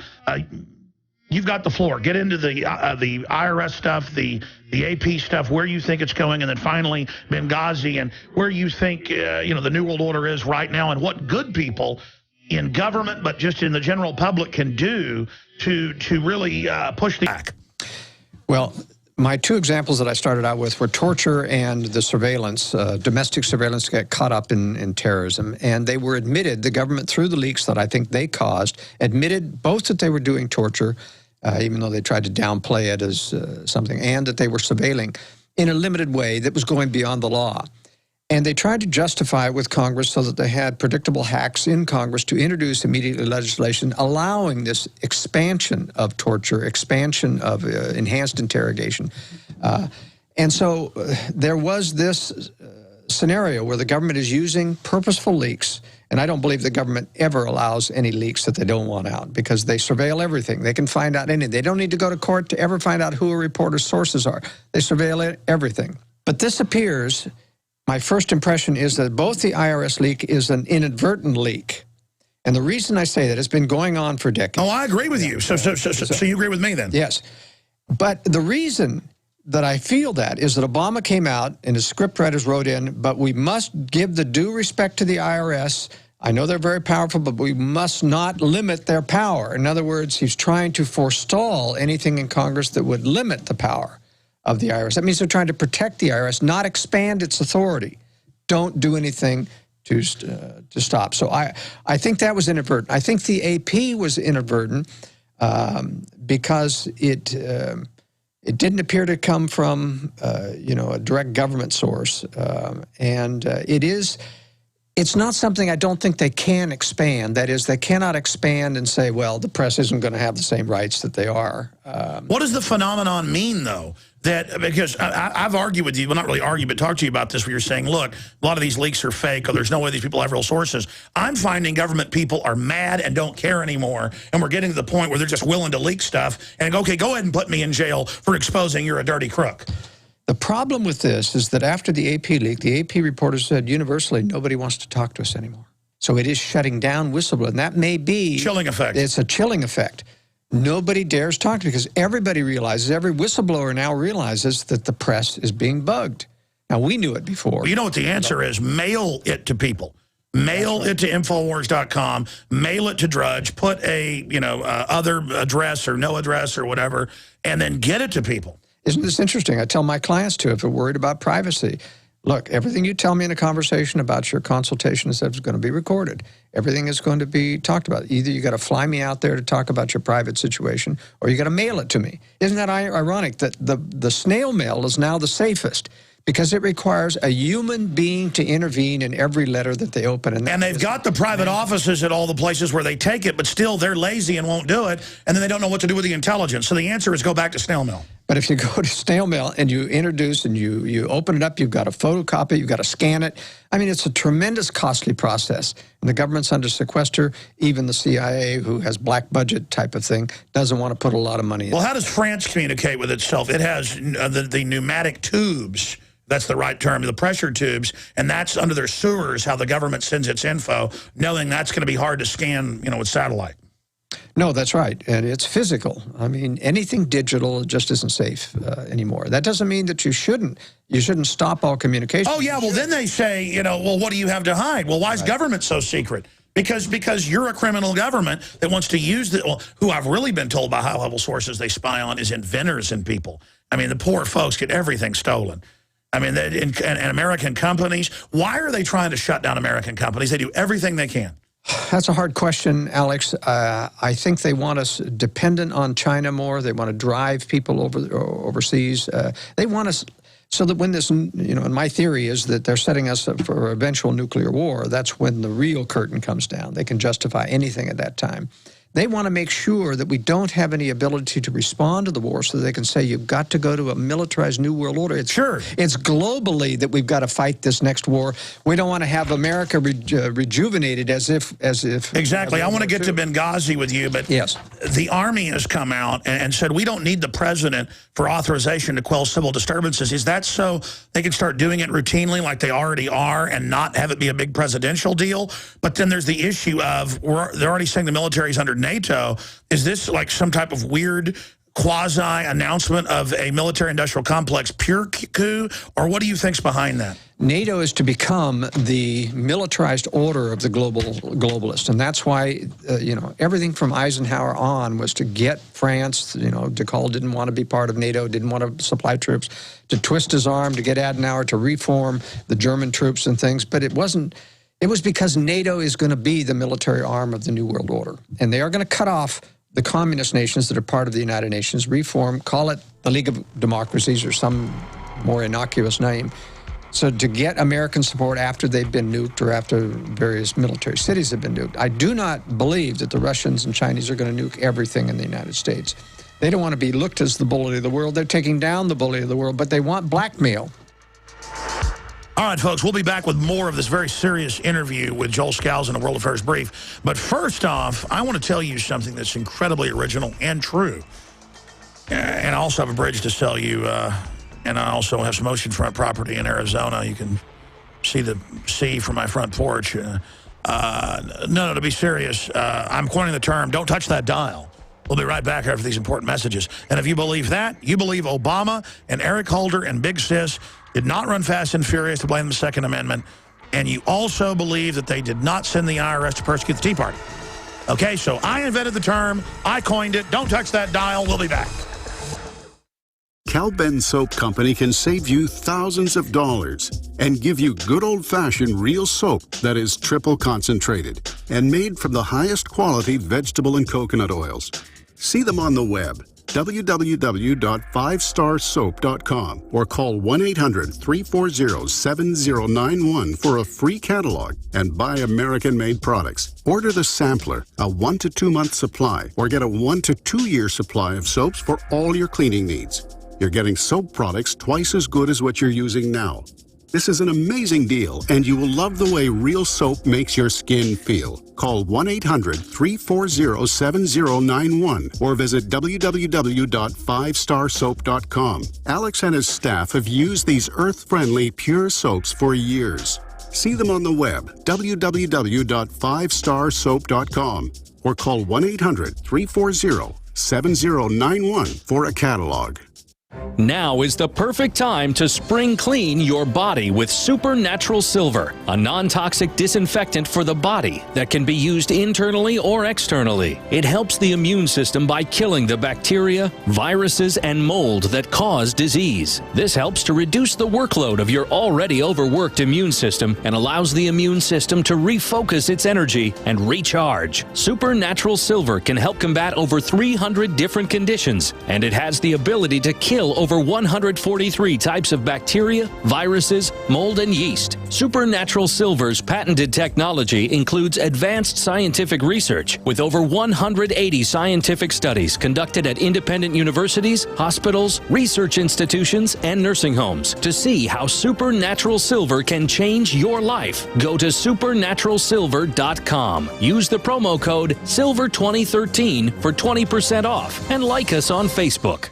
You've got the floor. Get into the IRS stuff, the AP stuff, where you think it's going, and then finally Benghazi and where you think the New World Order is right now, and what good people in government, but just in the general public, can do to really push the back. Well, my two examples that I started out with were torture and the surveillance, domestic surveillance to get caught up in terrorism. And they were admitted, the government, through the leaks that I think they caused, admitted both that they were doing torture, even though they tried to downplay it as something, and that they were surveilling in a limited way that was going beyond the law. And they tried to justify it with Congress so that they had predictable hacks in Congress to introduce immediately legislation allowing this expansion of torture, expansion of enhanced interrogation. And so there was this scenario where the government is using purposeful leaks, and I don't believe the government ever allows any leaks that they don't want out because they surveil everything. They can find out anything. They don't need to go to court to ever find out who a reporter's sources are. They surveil everything. But this appears... My first impression is that both the IRS leak is an inadvertent leak. And the reason I say that, it's been going on for decades. Oh, I agree with you. So you agree with me then? Yes. But the reason that I feel that is that Obama came out and his scriptwriters wrote in, but we must give the due respect to the IRS. I know they're very powerful, but we must not limit their power. In other words, he's trying to forestall anything in Congress that would limit the power of the IRS. That means they're trying to protect the IRS, not expand its authority. Don't do anything to stop. So I think that was inadvertent. I think the AP was inadvertent because it didn't appear to come from a direct government source, and it's not something I don't think they can expand. That is, they cannot expand and say, well, the press isn't going to have the same rights that they are. What does the phenomenon mean, though? Because I've argued with you, well, not really argue, but talk to you about this, where you're saying, look, a lot of these leaks are fake, or there's no way these people have real sources. I'm finding government people are mad and don't care anymore, and we're getting to the point where they're just willing to leak stuff and go, okay, go ahead and put me in jail for exposing you're a dirty crook. The problem with this is that after the AP leak, the AP reporter said universally nobody wants to talk to us anymore. So it is shutting down whistleblowing. And that may be... chilling effect. It's a chilling effect. Nobody dares talk because everybody realizes, every whistleblower now realizes that the press is being bugged. Now, we knew it before. Well, you know what the answer is? Mail it to people. Mail it to Infowars.com. Mail it to Drudge. Put a, other address or no address or whatever, and then get it to people. Isn't this interesting? I tell my clients, too, if they're worried about privacy, look, everything you tell me in a conversation about your consultation is going to be recorded. Everything is going to be talked about. Either you got to fly me out there to talk about your private situation, or you got to mail it to me. Isn't that ironic that the snail mail is now the safest? Because it requires a human being to intervene in every letter that they open. And they've got the private offices at all the places where they take it, but still they're lazy and won't do it, and then they don't know what to do with the intelligence. So the answer is go back to snail mail. But if you go to snail mail and you introduce and you open it up, you've got to photocopy, you've got to scan it. I mean, it's a tremendous costly process. And the government's under sequester. Even the CIA, who has black budget type of thing, doesn't want to put a lot of money in. Well, how does France communicate with itself? It has the pneumatic tubes. That's the right term, the pressure tubes, and that's under their sewers how the government sends its info, knowing that's going to be hard to scan, with satellite. No, that's right, and it's physical. I mean, anything digital just isn't safe anymore. That doesn't mean that you shouldn't stop all communication. Oh, yeah, well, then they say, well, what do you have to hide? Well, why is government so secret? Because you're a criminal government that wants to use who I've really been told by high-level sources they spy on is inventors and people. I mean, the poor folks get everything stolen. I mean, and American companies, why are they trying to shut down American companies? They do everything they can. That's a hard question, Alex. I think they want us dependent on China more. They want to drive people overseas. They want us so that when this, and my theory is that they're setting us up for eventual nuclear war. That's when the real curtain comes down. They can justify anything at that time. They want to make sure that we don't have any ability to respond to the war so they can say you've got to go to a militarized new world order. It's globally that we've got to fight this next war. We don't want to have America rejuvenated as if. Exactly. I want to get to Benghazi with you, but yes, the Army has come out and said we don't need the president for authorization to quell civil disturbances. Is that so they can start doing it routinely like they already are and not have it be a big presidential deal? But then there's the issue of they're already saying the military's under NATO. Is this like some type of weird quasi-announcement of a military-industrial complex pure coup, or what do you think's behind that? NATO is to become the militarized order of the globalists, and that's why, everything from Eisenhower on was to get France, de Gaulle didn't want to be part of NATO, didn't want to supply troops, to twist his arm, to get Adenauer to reform the German troops and things, but it wasn't. It was because NATO is going to be the military arm of the New World Order. And they are going to cut off the communist nations that are part of the United Nations, reform, call it the League of Democracies or some more innocuous name. So to get American support after they've been nuked or after various military cities have been nuked. I do not believe that the Russians and Chinese are going to nuke everything in the United States. They don't want to be looked as the bully of the world. They're taking down the bully of the world, but they want blackmail. All right, folks, we'll be back with more of this very serious interview with Joel Scalzo in the World Affairs Brief. But first off, I want to tell you something that's incredibly original and true. And I also have a bridge to sell you, and I also have some oceanfront property in Arizona. You can see the sea from my front porch. No, to be serious, I'm coining the term, don't touch that dial. We'll be right back after these important messages. And if you believe that, you believe Obama and Eric Holder and Big Sis did not run fast and furious to blame the Second Amendment. and you also believe that they did not send the IRS to persecute the Tea Party. Okay, so I invented the term. I coined it. Don't touch that dial. We'll be back. Cal-Ben Soap Company can save you thousands of dollars and give you good old-fashioned real soap that is triple concentrated and made from the highest quality vegetable and coconut oils. See them on the web, www.5starsoap.com, or call 1-800-340-7091 for a free catalog and buy American-made products. Order the sampler, a 1 to 2 month supply, or get a 1 to 2 year supply of soaps for all your cleaning needs. You're getting soap products twice as good as what you're using now. This is an amazing deal, and you will love the way real soap makes your skin feel. Call 1-800-340-7091 or visit www.5starsoap.com. Alex and his staff have used these earth-friendly, pure soaps for years. See them on the web, www.5starsoap.com, or call 1-800-340-7091 for a catalog. Now is the perfect time to spring clean your body with Supernatural Silver, a non-toxic disinfectant for the body that can be used internally or externally. It helps the immune system by killing the bacteria, viruses, and mold that cause disease. This helps to reduce the workload of your already overworked immune system and allows the immune system to refocus its energy and recharge. Supernatural Silver can help combat over 300 different conditions, and it has the ability to kill over 143 types of bacteria, viruses, mold, and yeast. Supernatural Silver's patented technology includes advanced scientific research with over 180 scientific studies conducted at independent universities, hospitals, research institutions, and nursing homes to see how Supernatural Silver can change your life. Go to supernaturalsilver.com. Use the promo code SILVER2013 for 20% off and like us on Facebook.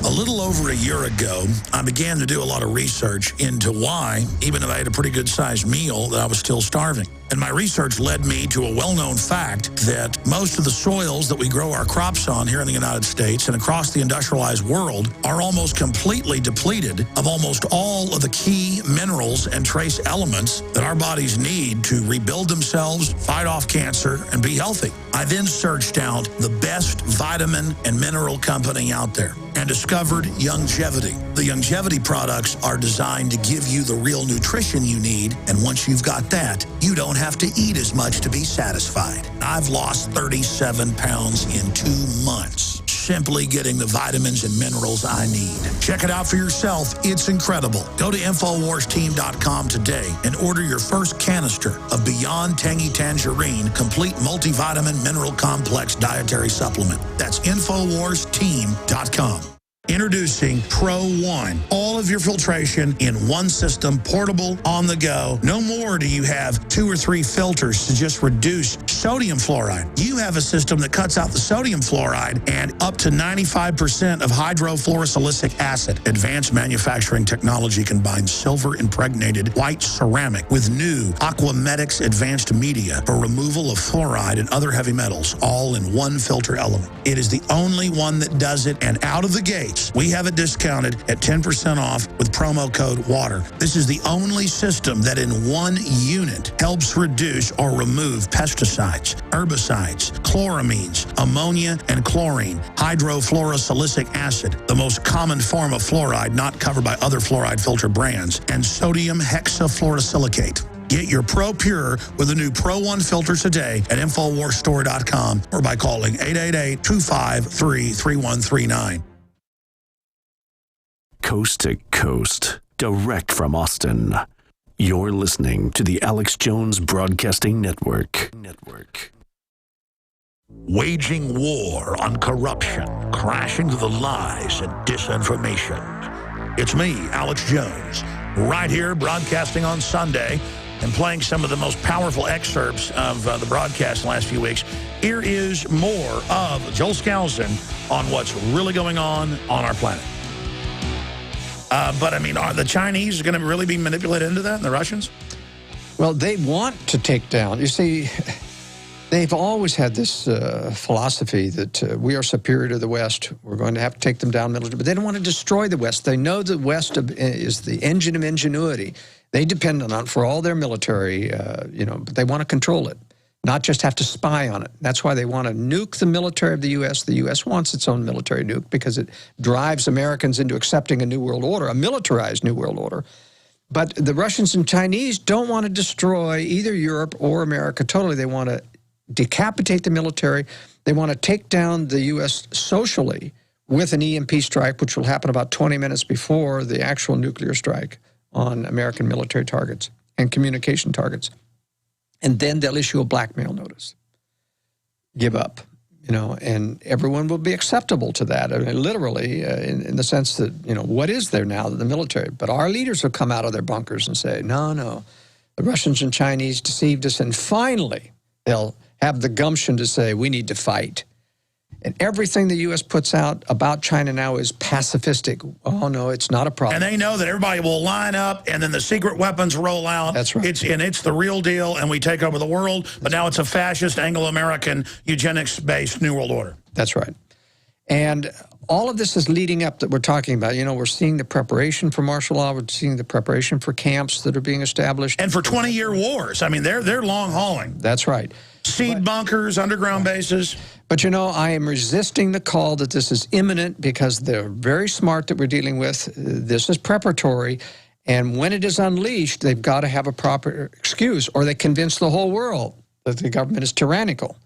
A little over a year ago, I began to do a lot of research into why, even if I had a pretty good-sized meal, that I was still starving. And my research led me to a well-known fact that most of the soils that we grow our crops on here in the United States and across the industrialized world are almost completely depleted of almost all of the key minerals and trace elements that our bodies need to rebuild themselves, fight off cancer, and be healthy. I then searched out the best vitamin and mineral company out there and discovered Youngevity. The Youngevity products are designed to give you the real nutrition you need, and once you've got that, you don't have to eat as much to be satisfied. I've lost 37 pounds in 2 months, simply getting the vitamins and minerals I need. Check it out for yourself. It's incredible. Go to InfoWarsTeam.com today and order your first canister of Beyond Tangy Tangerine Complete Multivitamin Mineral Complex Dietary Supplement. That's InfoWarsTeam.com. Introducing Pro One. All of your filtration in one system, portable, on the go. No more do you have 2 or 3 filters to just reduce sodium fluoride. You have a system that cuts out the sodium fluoride and up to 95% of hydrofluorosilicic acid. Advanced manufacturing technology combines silver-impregnated white ceramic with new Aquamedics advanced media for removal of fluoride and other heavy metals, all in one filter element. It is the only one that does it, and out of the gate, we have it discounted at 10% off with promo code WATER. This is the only system that in one unit helps reduce or remove pesticides, herbicides, chloramines, ammonia, and chlorine, hydrofluorosilicic acid, the most common form of fluoride not covered by other fluoride filter brands, and sodium hexafluorosilicate. Get your Pro Pure with the new Pro One filter today at InfoWarsStore.com or by calling 888-253-3139. Coast to coast, direct from Austin. You're listening to the Alex Jones Broadcasting Network. Waging war on corruption, crashing through the lies and disinformation. It's me, Alex Jones, right here broadcasting on Sunday and playing some of the most powerful excerpts of the broadcast the last few weeks. Here is more of Joel Skousen on what's really going on our planet. But, I mean, are the Chinese going to really be manipulated into that, and the Russians? Well, they want to take down. You see, They've always had this philosophy that we are superior to the West. We're going to have to take them down militarily. But they don't want to destroy the West. They know the West is the engine of ingenuity. They depend on it for all their military, but they want to control it, not just have to spy on it. That's why they want to nuke the military of the U.S. The U.S. wants its own military nuke because it drives Americans into accepting a new world order, a militarized new world order. But the Russians and Chinese don't want to destroy either Europe or America totally. They want to decapitate the military. They want to take down the U.S. socially with an EMP strike, which will happen about 20 minutes before the actual nuclear strike on American military targets and communication targets. And then they'll issue a blackmail notice. Give up, and everyone will be acceptable to that. I mean, literally, in the sense that, what is there now that the military? But our leaders will come out of their bunkers and say, no, the Russians and Chinese deceived us. And finally, they'll have the gumption to say, we need to fight. And everything the U.S. puts out about China now is pacifistic. Oh, no, it's not a problem. And they know that everybody will line up, and then the secret weapons roll out. That's right. It's the real deal, and we take over the world. But now it's a fascist, Anglo-American, eugenics-based New World Order. That's right. And all of this is leading up that we're talking about. We're seeing the preparation for martial law. We're seeing the preparation for camps that are being established. And for 20-year wars. I mean, they're long-hauling. That's right. Seed bunkers, underground bases. But, I am resisting the call that this is imminent because they're very smart that we're dealing with. This is preparatory. And when it is unleashed, they've got to have a proper excuse, or they convince the whole world that the government is tyrannical.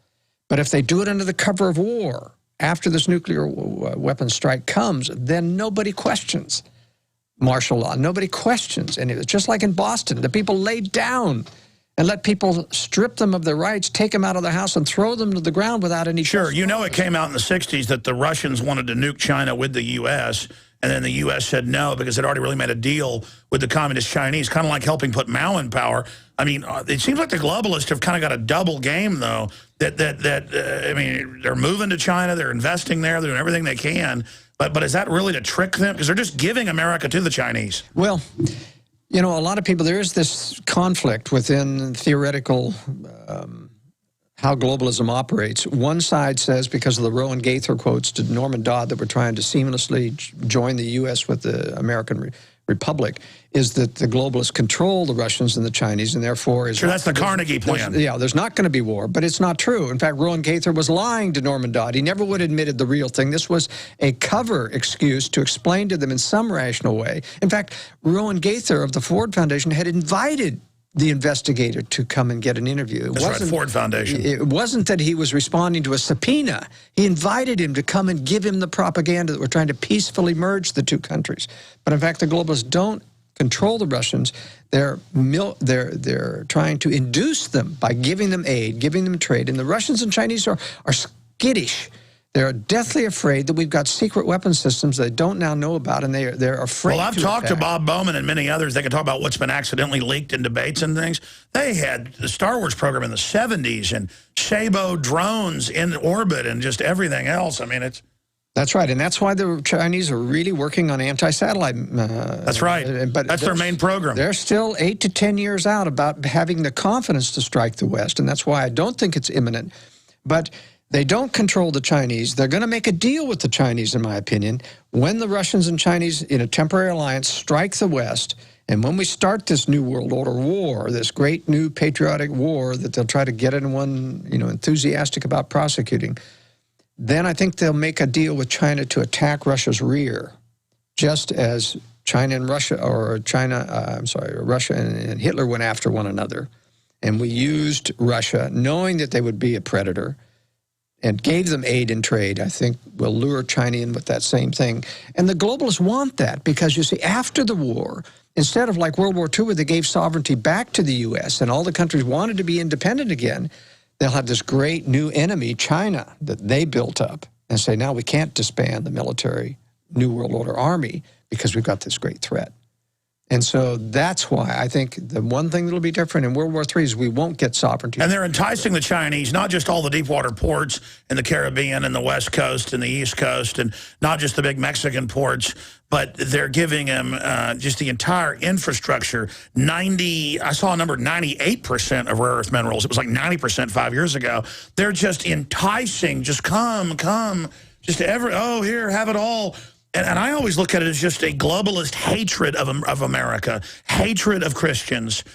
But if they do it under the cover of war, after this nuclear weapons strike comes, then nobody questions martial law. Nobody questions. And it's just like in Boston, the people laid down and let people strip them of their rights, take them out of the house, and throw them to the ground without any... Sure, it came out in the 60s that the Russians wanted to nuke China with the U.S., and then the U.S. said no because it already really made a deal with the communist Chinese, kind of like helping put Mao in power. I mean, it seems like the globalists have kind of got a double game, though, that they're moving to China, they're investing there, they're doing everything they can, but is that really to trick them? Because they're just giving America to the Chinese. Well... a lot of people, there is this conflict within theoretical how globalism operates. One side says, because of the Rowan Gaither quotes to Norman Dodd that we're trying to seamlessly join the U.S. with the American Republic, is that the globalists control the Russians and the Chinese, and therefore... Sure, that's the Carnegie plan. There's not going to be war, but it's not true. In fact, Rowan Gaither was lying to Norman Dodd. He never would have admitted the real thing. This was a cover excuse to explain to them in some rational way. In fact, Rowan Gaither of the Ford Foundation had invited the investigator to come and get an interview. That's right, Ford Foundation. It wasn't that he was responding to a subpoena. He invited him to come and give him the propaganda that we're trying to peacefully merge the two countries. But in fact, the globalists don't control the Russians. They're trying to induce them by giving them aid, giving them trade. And the Russians and Chinese are skittish. They're deathly afraid that we've got secret weapon systems they don't now know about, and they're afraid. Well, I've talked to Bob Bowman and many others. They can talk about what's been accidentally leaked in debates and things. They had the Star Wars program in the 70s and Shabo drones in orbit and just everything else. I mean, it's... That's right, and that's why the Chinese are really working on anti-satellite. That's right, but that's their main program. They're still 8 to 10 years out about having the confidence to strike the West, and that's why I don't think it's imminent. But they don't control the Chinese. They're going to make a deal with the Chinese, in my opinion, when the Russians and Chinese, in a temporary alliance, strike the West. And when we start this New World Order war, this great new patriotic war that they'll try to get everyone, enthusiastic about prosecuting, then I think they'll make a deal with China to attack Russia's rear, just as China and Russia, Russia and Hitler went after one another. And we used Russia, knowing that they would be a predator, and gave them aid and trade. I think we'll lure China in with that same thing. And the globalists want that because, you see, after the war, instead of like World War II where they gave sovereignty back to the U.S. and all the countries wanted to be independent again, they'll have this great new enemy, China, that they built up and say, now we can't disband the military New World Order army because we've got this great threat. And so that's why I think the one thing that'll be different in World War III is we won't get sovereignty. And they're enticing the Chinese, not just all the deep water ports in the Caribbean and the West Coast and the East Coast, and not just the big Mexican ports, but they're giving them just the entire infrastructure. I saw a number, 98% of rare earth minerals. It was like 90% 5 years ago. They're just enticing, just come, just here, have it all. And I always look at it as just a globalist hatred of America, hatred of Christians,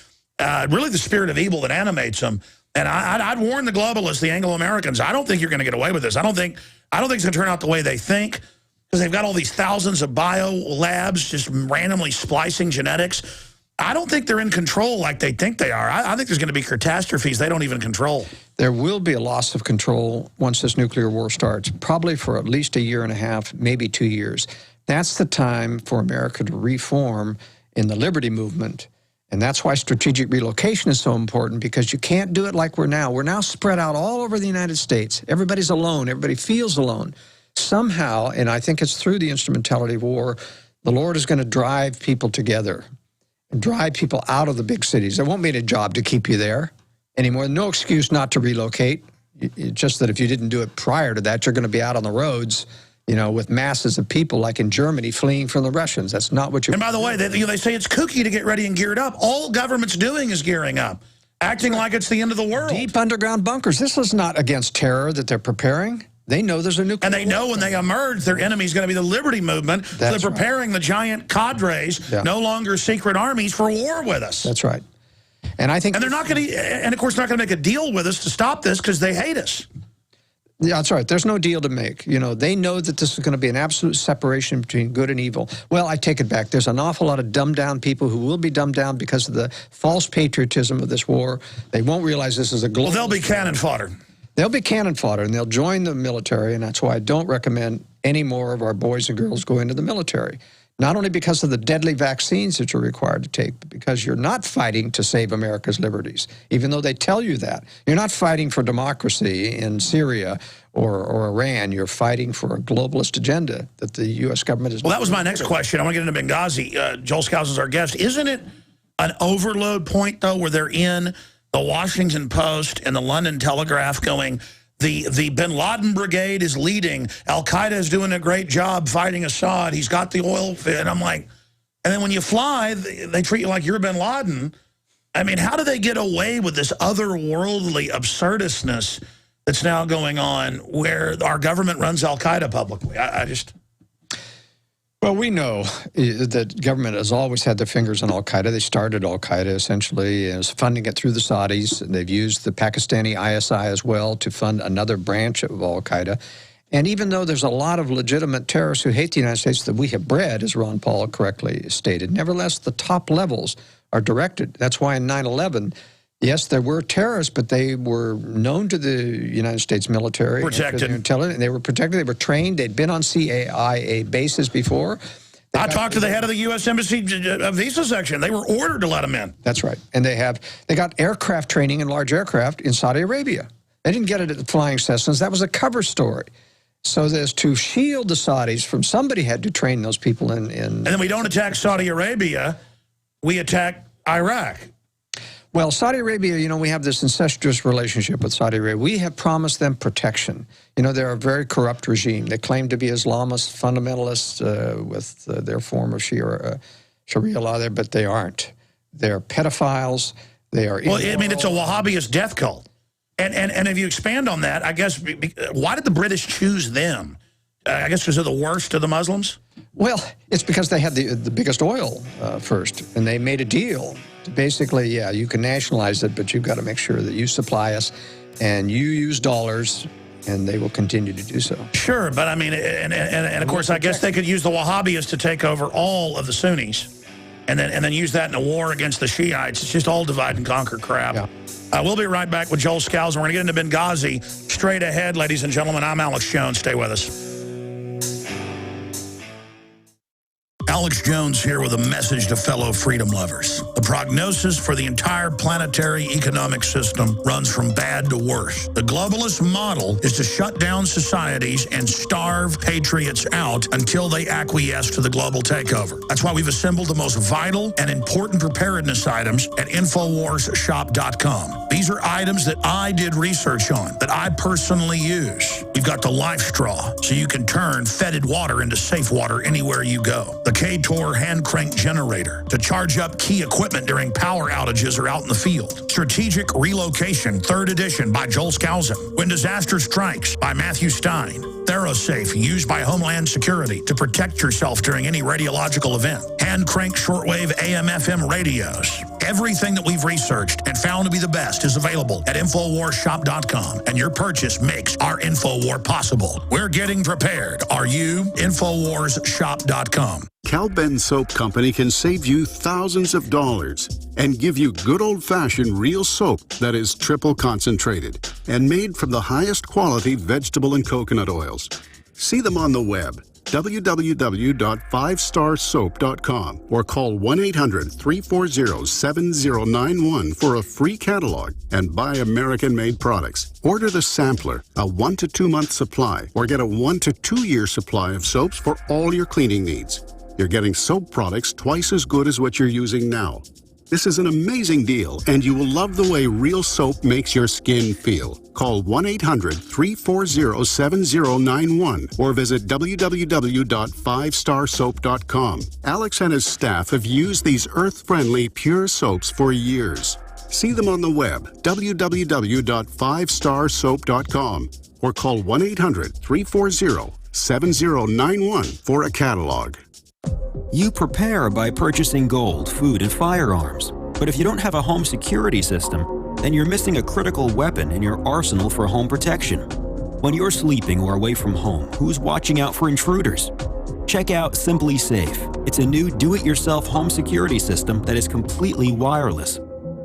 really the spirit of evil that animates them. And I'd warn the globalists, the Anglo-Americans, I don't think you're going to get away with this. I don't think it's going to turn out the way they think, because they've got all these thousands of bio labs just randomly splicing genetics. I don't think they're in control like they think they are. I think there's going to be catastrophes they don't even control. There will be a loss of control once this nuclear war starts, probably for at least a year and a half, maybe 2 years. That's the time for America to reform in the liberty movement. And that's why strategic relocation is so important, because you can't do it like we're now. We're now spread out all over the United States. Everybody's alone. Everybody feels alone. Somehow, and I think it's through the instrumentality of war, the Lord is going to drive people together and drive people out of the big cities. There won't be a job to keep you there anymore. No excuse not to relocate. It's just that if you didn't do it prior to that, you're going to be out on the roads, with masses of people like in Germany fleeing from the Russians. That's not what you're... And by the way, they say it's kooky to get ready and geared up. All government's doing is gearing up, acting like it's the end of the world. Deep underground bunkers. This is not against terror that they're preparing. They know there's a nuclear And they know when they emerge, their enemy's going to be the liberty movement. They're preparing the giant cadres, no longer secret armies, for war with us. That's right. And I think... And they're not going to... And, of course, not going to make a deal with us to stop this because they hate us. Yeah, that's right. There's no deal to make. They know that this is going to be an absolute separation between good and evil. Well, I take it back. There's an awful lot of dumbed-down people who will be dumbed down because of the false patriotism of this war. They won't realize this is a global... Well, they'll be cannon fodder. They'll be cannon fodder, and they'll join the military, and that's why I don't recommend any more of our boys and girls go into the military. Not only because of the deadly vaccines that you're required to take, but because you're not fighting to save America's liberties, even though they tell you that. You're not fighting for democracy in Syria or Iran. You're fighting for a globalist agenda that the U.S. government is... Well, that was my next question. I want to get into Benghazi. Joel Scouse is our guest. Isn't it an overload point, though, where they're in the Washington Post and the London Telegraph going, the bin Laden brigade is leading. Al-Qaeda is doing a great job fighting Assad. He's got the oil fit. And I'm like, and then when you fly, they treat you like you're bin Laden. I mean, how do they get away with this otherworldly absurdistness that's now going on where our government runs Al-Qaeda publicly? I just... Well, we know that government has always had their fingers on Al-Qaeda. They started Al-Qaeda, essentially, as funding it through the Saudis. They've used the Pakistani ISI as well to fund another branch of Al-Qaeda. And even though there's a lot of legitimate terrorists who hate the United States that we have bred, as Ron Paul correctly stated, nevertheless, the top levels are directed. That's why in 9/11, yes, there were terrorists, but they were known to the United States military. Protected. And they were protected. They were trained. They'd been on CIA bases before. I talked to the head of the U.S. Embassy visa section. They were ordered to let them in. That's right. And they got aircraft training in large aircraft in Saudi Arabia. They didn't get it at the Flying Cessnas. That was a cover story. So as to shield the Saudis from, somebody had to train those people in. And then we don't attack Saudi Arabia. We attack Iraq. Well, Saudi Arabia, we have this incestuous relationship with Saudi Arabia. We have promised them protection. They're a very corrupt regime. They claim to be Islamist fundamentalists with their form of Sharia law there, but they aren't. They're pedophiles. They are immoral. Well, I mean, it's a Wahhabist death cult. And if you expand on that, I guess, why did the British choose them? I guess because they're the worst of the Muslims? Well, it's because they had the biggest oil first, and they made a deal. Basically, yeah, you can nationalize it, but you've got to make sure that you supply us and you use dollars, and they will continue to do so. Sure, but I mean, and of course, I guess they could use the Wahhabis to take over all of the Sunnis and then use that in a war against the Shiites. It's just all divide and conquer crap. Yeah. We'll be right back with Joel Scouse, and we're going to get into Benghazi straight ahead, ladies and gentlemen. I'm Alex Jones. Stay with us. Alex Jones here with a message to fellow freedom lovers. The prognosis for the entire planetary economic system runs from bad to worse. The globalist model is to shut down societies and starve patriots out until they acquiesce to the global takeover. That's why we've assembled the most vital and important preparedness items at InfoWarsShop.com. These are items that I did research on, that I personally use. You've got the Life Straw, so you can turn fetid water into safe water anywhere you go. The K-Tor hand crank generator to charge up key equipment during power outages or out in the field. Strategic Relocation, 3rd edition by Joel Skousen. When Disaster Strikes by Matthew Stein. ThyroSafe, used by Homeland Security to protect yourself during any radiological event. Hand crank shortwave AM/FM radios. Everything that we've researched and found to be the best is available at InfoWarsShop.com, and your purchase makes our InfoWar possible. We're getting prepared. Are you? InfoWarsShop.com. Cal-Ben Soap Company can save you thousands of dollars and give you good old-fashioned real soap that is triple concentrated and made from the highest quality vegetable and coconut oils. See them on the web, www.5starsoap.com, or call 1-800-340-7091 for a free catalog and buy American-made products. Order the sampler, a 1 to 2 month supply, or get a 1 to 2 year supply of soaps for all your cleaning needs. You're getting soap products twice as good as what you're using now. This is an amazing deal, and you will love the way real soap makes your skin feel. Call 1-800-340-7091 or visit www.5starsoap.com. Alex and his staff have used these earth-friendly, pure soaps for years. See them on the web, www.5starsoap.com, or call 1-800-340-7091 for a catalog. You prepare by purchasing gold, food, and firearms. But if you don't have a home security system, then you're missing a critical weapon in your arsenal for home protection. When you're sleeping or away from home, who's watching out for intruders? Check out SimpliSafe. It's a new do-it-yourself home security system that is completely wireless.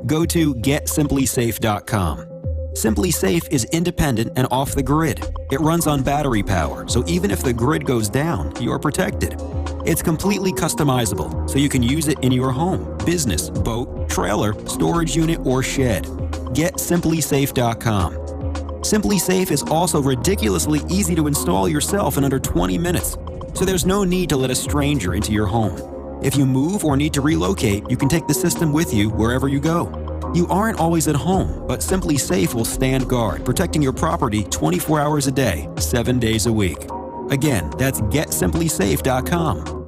Go to GetSimpliSafe.com. SimpliSafe is independent and off the grid. It runs on battery power, so even if the grid goes down, you're protected. It's completely customizable, so you can use it in your home, business, boat, trailer, storage unit, or shed. GetSimpliSafe.com. SimpliSafe is also ridiculously easy to install yourself in under 20 minutes, so there's no need to let a stranger into your home. If you move or need to relocate, you can take the system with you wherever you go. You aren't always at home, but SimpliSafe will stand guard, protecting your property 24 hours a day, 7 days a week. Again, that's GetSimpliSafe.com.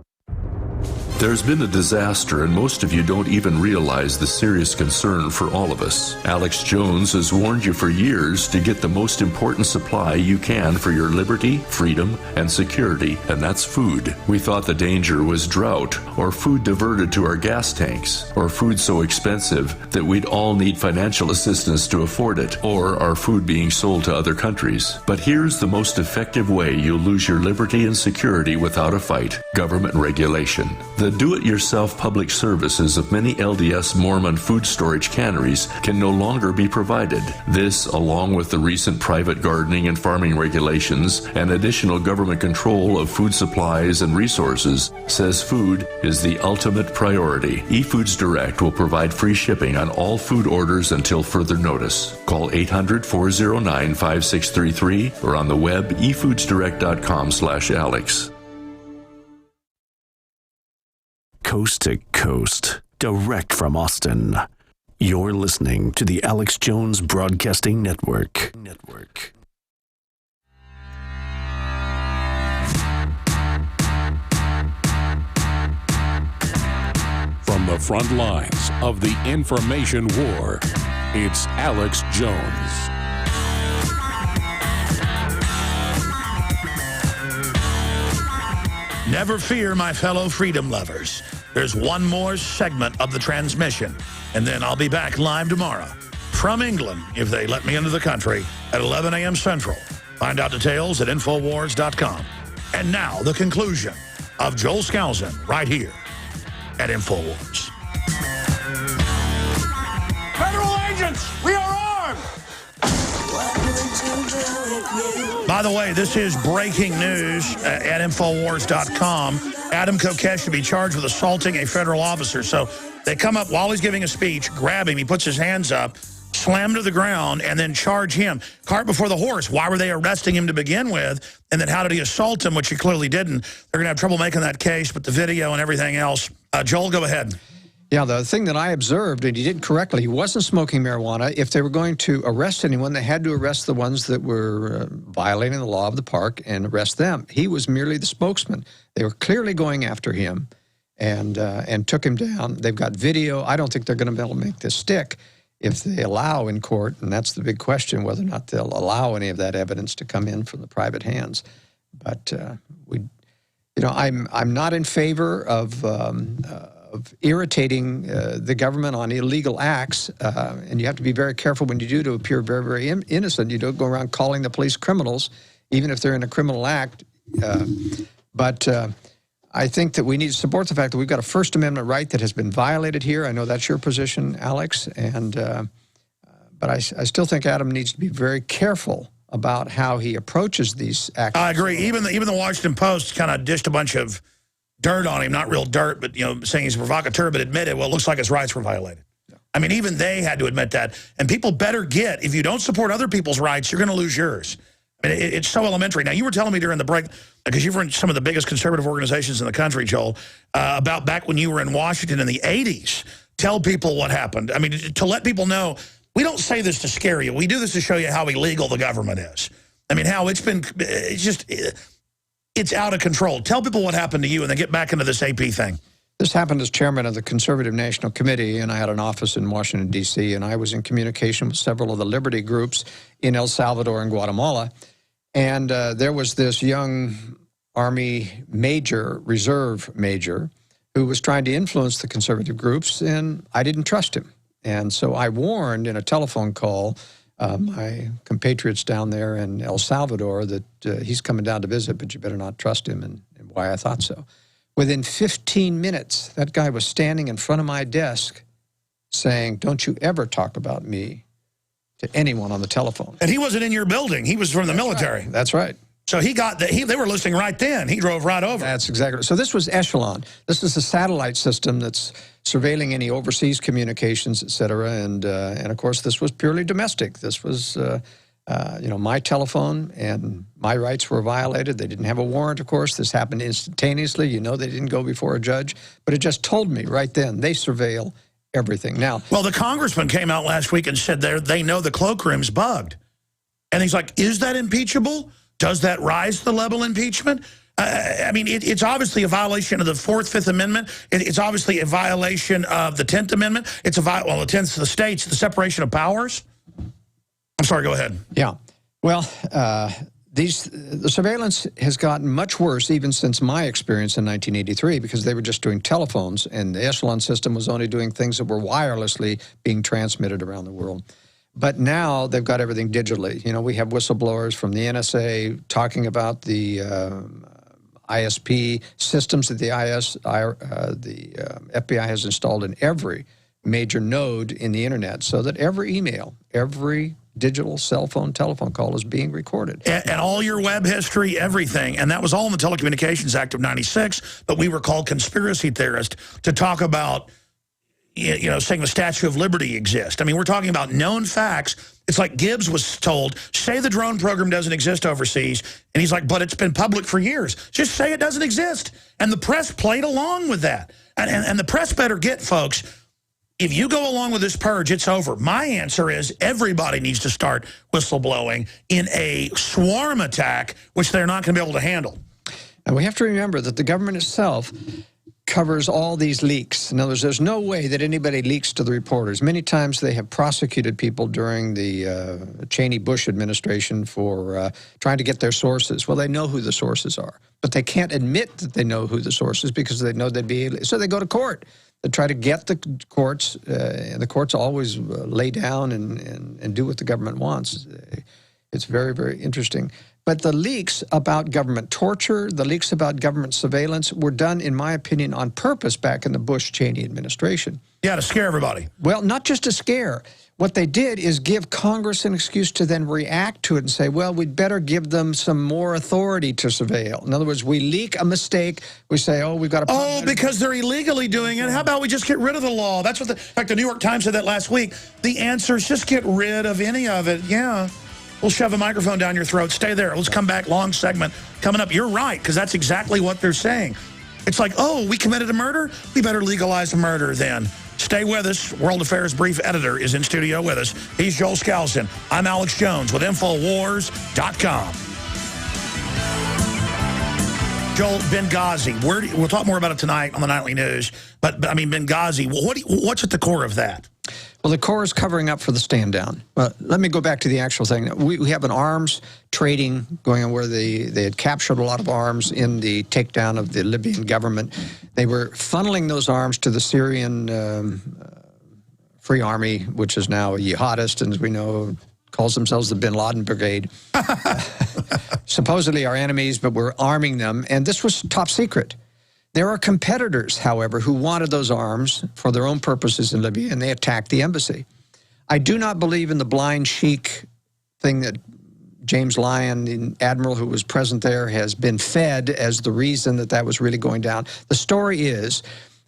There's been a disaster, and most of you don't even realize the serious concern for all of us. Alex Jones has warned you for years to get the most important supply you can for your liberty, freedom, and security, and that's food. We thought the danger was drought, or food diverted to our gas tanks, or food so expensive that we'd all need financial assistance to afford it, or our food being sold to other countries. But here's the most effective way you'll lose your liberty and security without a fight: government regulation. The do-it-yourself public services of many LDS Mormon food storage canneries can no longer be provided. This, along with the recent private gardening and farming regulations and additional government control of food supplies and resources, says food is the ultimate priority. eFoods Direct will provide free shipping on all food orders until further notice. Call 800-409-5633 or on the web efoodsdirect.com/Alex. Coast to coast, direct from Austin. You're listening to the Alex Jones Broadcasting Network. From the front lines of the information war, it's Alex Jones. Never fear, my fellow freedom lovers. There's one more segment of the transmission, and then I'll be back live tomorrow from England, if they let me into the country, at 11 a.m. Central. Find out details at Infowars.com. And now, the conclusion of Joel Skousen right here at Infowars. Federal agents, we are armed! By the way, this is breaking news at Infowars.com. Adam Kokesh should be charged with assaulting a federal officer. So they come up while he's giving a speech, grab him, he puts his hands up, slam him to the ground, and then charge him. Cart before the horse. Why were they arresting him to begin with? And then how did he assault him, which he clearly didn't? They're going to have trouble making that case, but the video and everything else. Joel, go ahead. Yeah, the thing that I observed, and he did correctly, he wasn't smoking marijuana. If they were going to arrest anyone, they had to arrest the ones that were violating the law of the park and arrest them. He was merely the spokesman. They were clearly going after him and took him down. They've got video. I don't think they're going to be able to make this stick if they allow in court, and that's the big question, whether or not they'll allow any of that evidence to come in from the private hands. But I'm not in favor of irritating the government on illegal acts, and you have to be very careful when you do to appear very, very innocent. You don't go around calling the police criminals, even if they're in a criminal act. But I think that we need to support the fact that we've got a First Amendment right that has been violated here. I know that's your position, Alex, but I still think Adam needs to be very careful about how he approaches these actions. I agree. Even the Washington Post kind of dished a bunch of dirt on him, not real dirt, but saying he's a provocateur, but admitted, well, it looks like his rights were violated. Yeah. I mean, even they had to admit that. And people better get, if you don't support other people's rights, you're going to lose yours. I mean, it's so elementary. Now, you were telling me during the break, because you've run some of the biggest conservative organizations in the country, Joel, about back when you were in Washington in the 80s. Tell people what happened. I mean, to let people know, we don't say this to scare you. We do this to show you how illegal the government is. I mean, how it's out of control. Tell people what happened to you and then get back into this AP thing. This happened as chairman of the Conservative National Committee, and I had an office in Washington, D.C., and I was in communication with several of the liberty groups in El Salvador and Guatemala. And there was this young Army major, reserve major, who was trying to influence the conservative groups, and I didn't trust him. And so I warned in a telephone call my compatriots down there in El Salvador that he's coming down to visit, but you better not trust him, and why I thought so. Within 15 minutes, that guy was standing in front of my desk saying, "Don't you ever talk about me to anyone on the telephone." And he wasn't in your building. He was from the military. Right. That's right. So he got they were listening right then. He drove right over. That's exactly right. So this was Echelon. This is a satellite system that's surveilling any overseas communications, et cetera. And of course, this was purely domestic. This was, my telephone, and my rights were violated. They didn't have a warrant, of course. This happened instantaneously. They didn't go before a judge. But it just told me right then, they surveil everything. Now, well, the congressman came out last week and said they know the cloakroom's bugged. And he's like, is that impeachable? Does that rise to the level of impeachment? I mean, it's obviously a violation of the 4th, 5th Amendment. It's obviously a violation of the 10th Amendment. It's the 10th to the states, the separation of powers. I'm sorry, go ahead. Yeah. Well, the surveillance has gotten much worse even since my experience in 1983, because they were just doing telephones, and the Echelon system was only doing things that were wirelessly being transmitted around the world. But now they've got everything digitally. We have whistleblowers from the NSA talking about the ISP systems that the FBI has installed in every major node in the internet, so that every email, every digital cell phone, telephone call is being recorded. And all your web history, everything. And that was all in the Telecommunications Act of '96, but we were called conspiracy theorists to talk about saying the Statue of Liberty exists. I mean, we're talking about known facts. It's like Gibbs was told, say the drone program doesn't exist overseas. And he's like, but it's been public for years. Just say it doesn't exist. And the press played along with that. And the press better get, folks, if you go along with this purge, it's over. My answer is everybody needs to start whistleblowing in a swarm attack, which they're not going to be able to handle. And we have to remember that the government itself covers all these leaks. In other words, there's no way that anybody leaks to the reporters. Many times they have prosecuted people during the Cheney-Bush administration for trying to get their sources. Well, they know who the sources are, but they can't admit that they know who the sources because they know they'd be able to. So they go to court. They try to get the courts, and the courts always lay down and do what the government wants. It's very, very interesting. But the leaks about government torture, the leaks about government surveillance were done, in my opinion, on purpose back in the Bush-Cheney administration. Yeah, to scare everybody. Well, not just to scare. What they did is give Congress an excuse to then react to it and say, well, we'd better give them some more authority to surveil. In other words, we leak a mistake. We say, oh, we've got a problem. Oh, because they're illegally doing it. How about we just get rid of the law? That's what in fact, the New York Times said that last week. The answer is just get rid of any of it. Yeah. We'll shove a microphone down your throat. Stay there. Let's come back. Long segment coming up. You're right, because that's exactly what they're saying. It's like, oh, we committed a murder? We better legalize murder then. Stay with us. World Affairs Brief Editor is in studio with us. He's Joel Skousen. I'm Alex Jones with Infowars.com. Joel, Benghazi. We'll talk more about it tonight on the Nightly News. But I mean, Benghazi, what's at the core of that? Well, the core is covering up for the stand down. Well, let me go back to the actual thing. We have an arms trading going on where they had captured a lot of arms in the takedown of the Libyan government. They were funneling those arms to the Syrian Free Army, which is now a jihadist, and as we know, calls themselves the Bin Laden Brigade. Supposedly our enemies, but we're arming them, and this was top secret. There are competitors, however, who wanted those arms for their own purposes in Libya, and they attacked the embassy. I do not believe in the blind sheik thing that James Lyon, the admiral who was present there, has been fed as the reason that that was really going down. The story is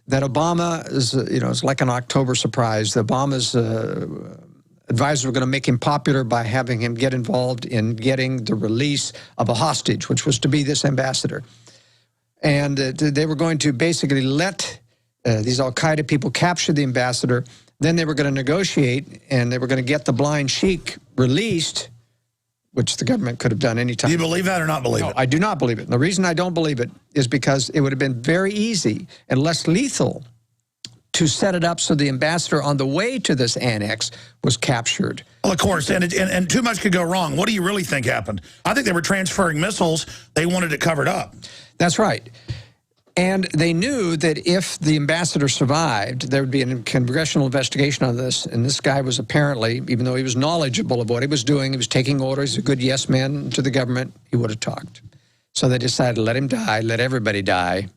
that Obama is, it's like an October surprise. Obama's advisors were going to make him popular by having him get involved in getting the release of a hostage, which was to be this ambassador. And they were going to basically let these al-Qaeda people capture the ambassador. Then they were going to negotiate, and they were going to get the blind sheik released, which the government could have done any time. Do you believe that or not believe it? I do not believe it. And the reason I don't believe it is because it would have been very easy and less lethal to set it up so the ambassador on the way to this annex was captured. Well, of course, and too much could go wrong. What do you really think happened? I think they were transferring missiles. They wanted it covered up. That's right. And they knew that if the ambassador survived, there would be a congressional investigation on this. And this guy was apparently, even though he was knowledgeable of what he was doing, he was taking orders, he's a good yes man to the government, he would have talked. So they decided to let him die, let everybody die.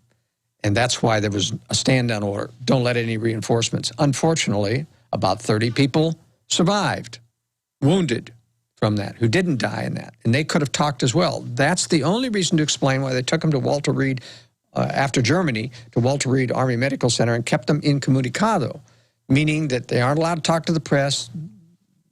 And that's why there was a stand-down order. Don't let any reinforcements. Unfortunately, about 30 people survived, wounded from that, who didn't die in that. And they could have talked as well. That's the only reason to explain why they took him to Walter Reed, after Germany, to Walter Reed Army Medical Center and kept them incommunicado, meaning that they aren't allowed to talk to the press,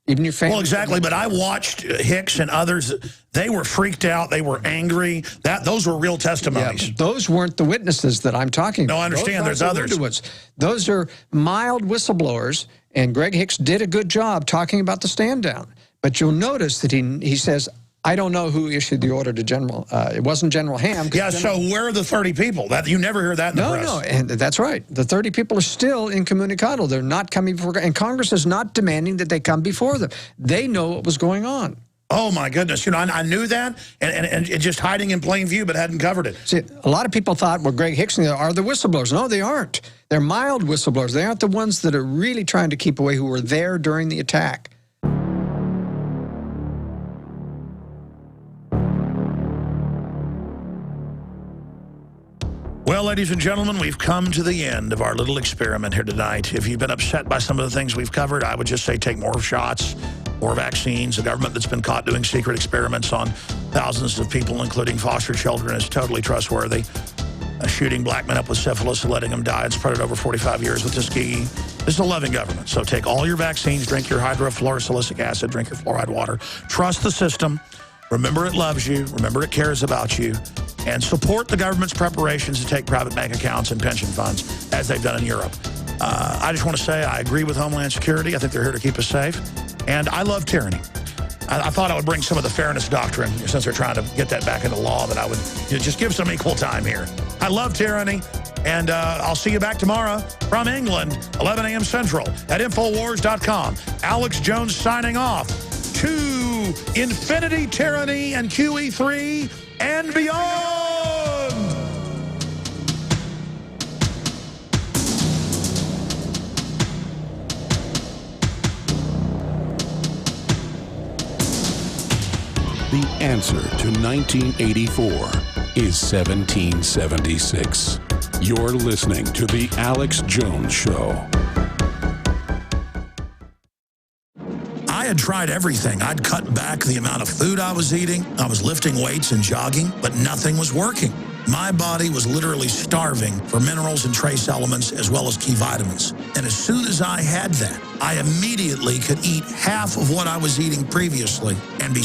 even your family. Well, exactly, but I watched Hicks and others. They were freaked out. They were angry. Those were real testimonies. Yeah, those weren't the witnesses that I'm talking about. No, I understand. There's others. Those are mild whistleblowers, and Greg Hicks did a good job talking about the stand down. But you'll notice that he says, I don't know who issued the order to General. It wasn't General Ham. Yeah, so where are the 30 people? You never hear that in the press. No, and that's right. The 30 people are still incommunicado. They're not coming before, and Congress is not demanding that they come before them. They know what was going on. Oh, my goodness. I knew that, and it's just hiding in plain view, but hadn't covered it. See, a lot of people thought, well, Greg Hicks are the whistleblowers. No, they aren't. They're mild whistleblowers. They aren't the ones that are really trying to keep away, who were there during the attack. Well, ladies and gentlemen, we've come to the end of our little experiment here tonight. If you've been upset by some of the things we've covered, I would just say take more shots, more vaccines. A government that's been caught doing secret experiments on thousands of people, including foster children, is totally trustworthy. Shooting black men up with syphilis and letting them die and spread it over 45 years with Tuskegee. This is a loving government. So take all your vaccines, drink your hydrofluorosilicic acid, drink your fluoride water. Trust the system. Remember it loves you. Remember it cares about you. And support the government's preparations to take private bank accounts and pension funds, as they've done in Europe. I just want to say I agree with Homeland Security. I think they're here to keep us safe. And I love tyranny. I thought I would bring some of the fairness doctrine, since they're trying to get that back into law, that I would just give some equal time here. I love tyranny. And I'll see you back tomorrow from England, 11 a.m. Central at Infowars.com. Alex Jones signing off to infinity, tyranny, and QE3 and beyond. The answer to 1984 is 1776. You're listening to The Alex Jones Show. I had tried everything. I'd cut back the amount of food I was eating. I was lifting weights and jogging, but nothing was working. My body was literally starving for minerals and trace elements as well as key vitamins. And as soon as I had that, I immediately could eat half of what I was eating previously and be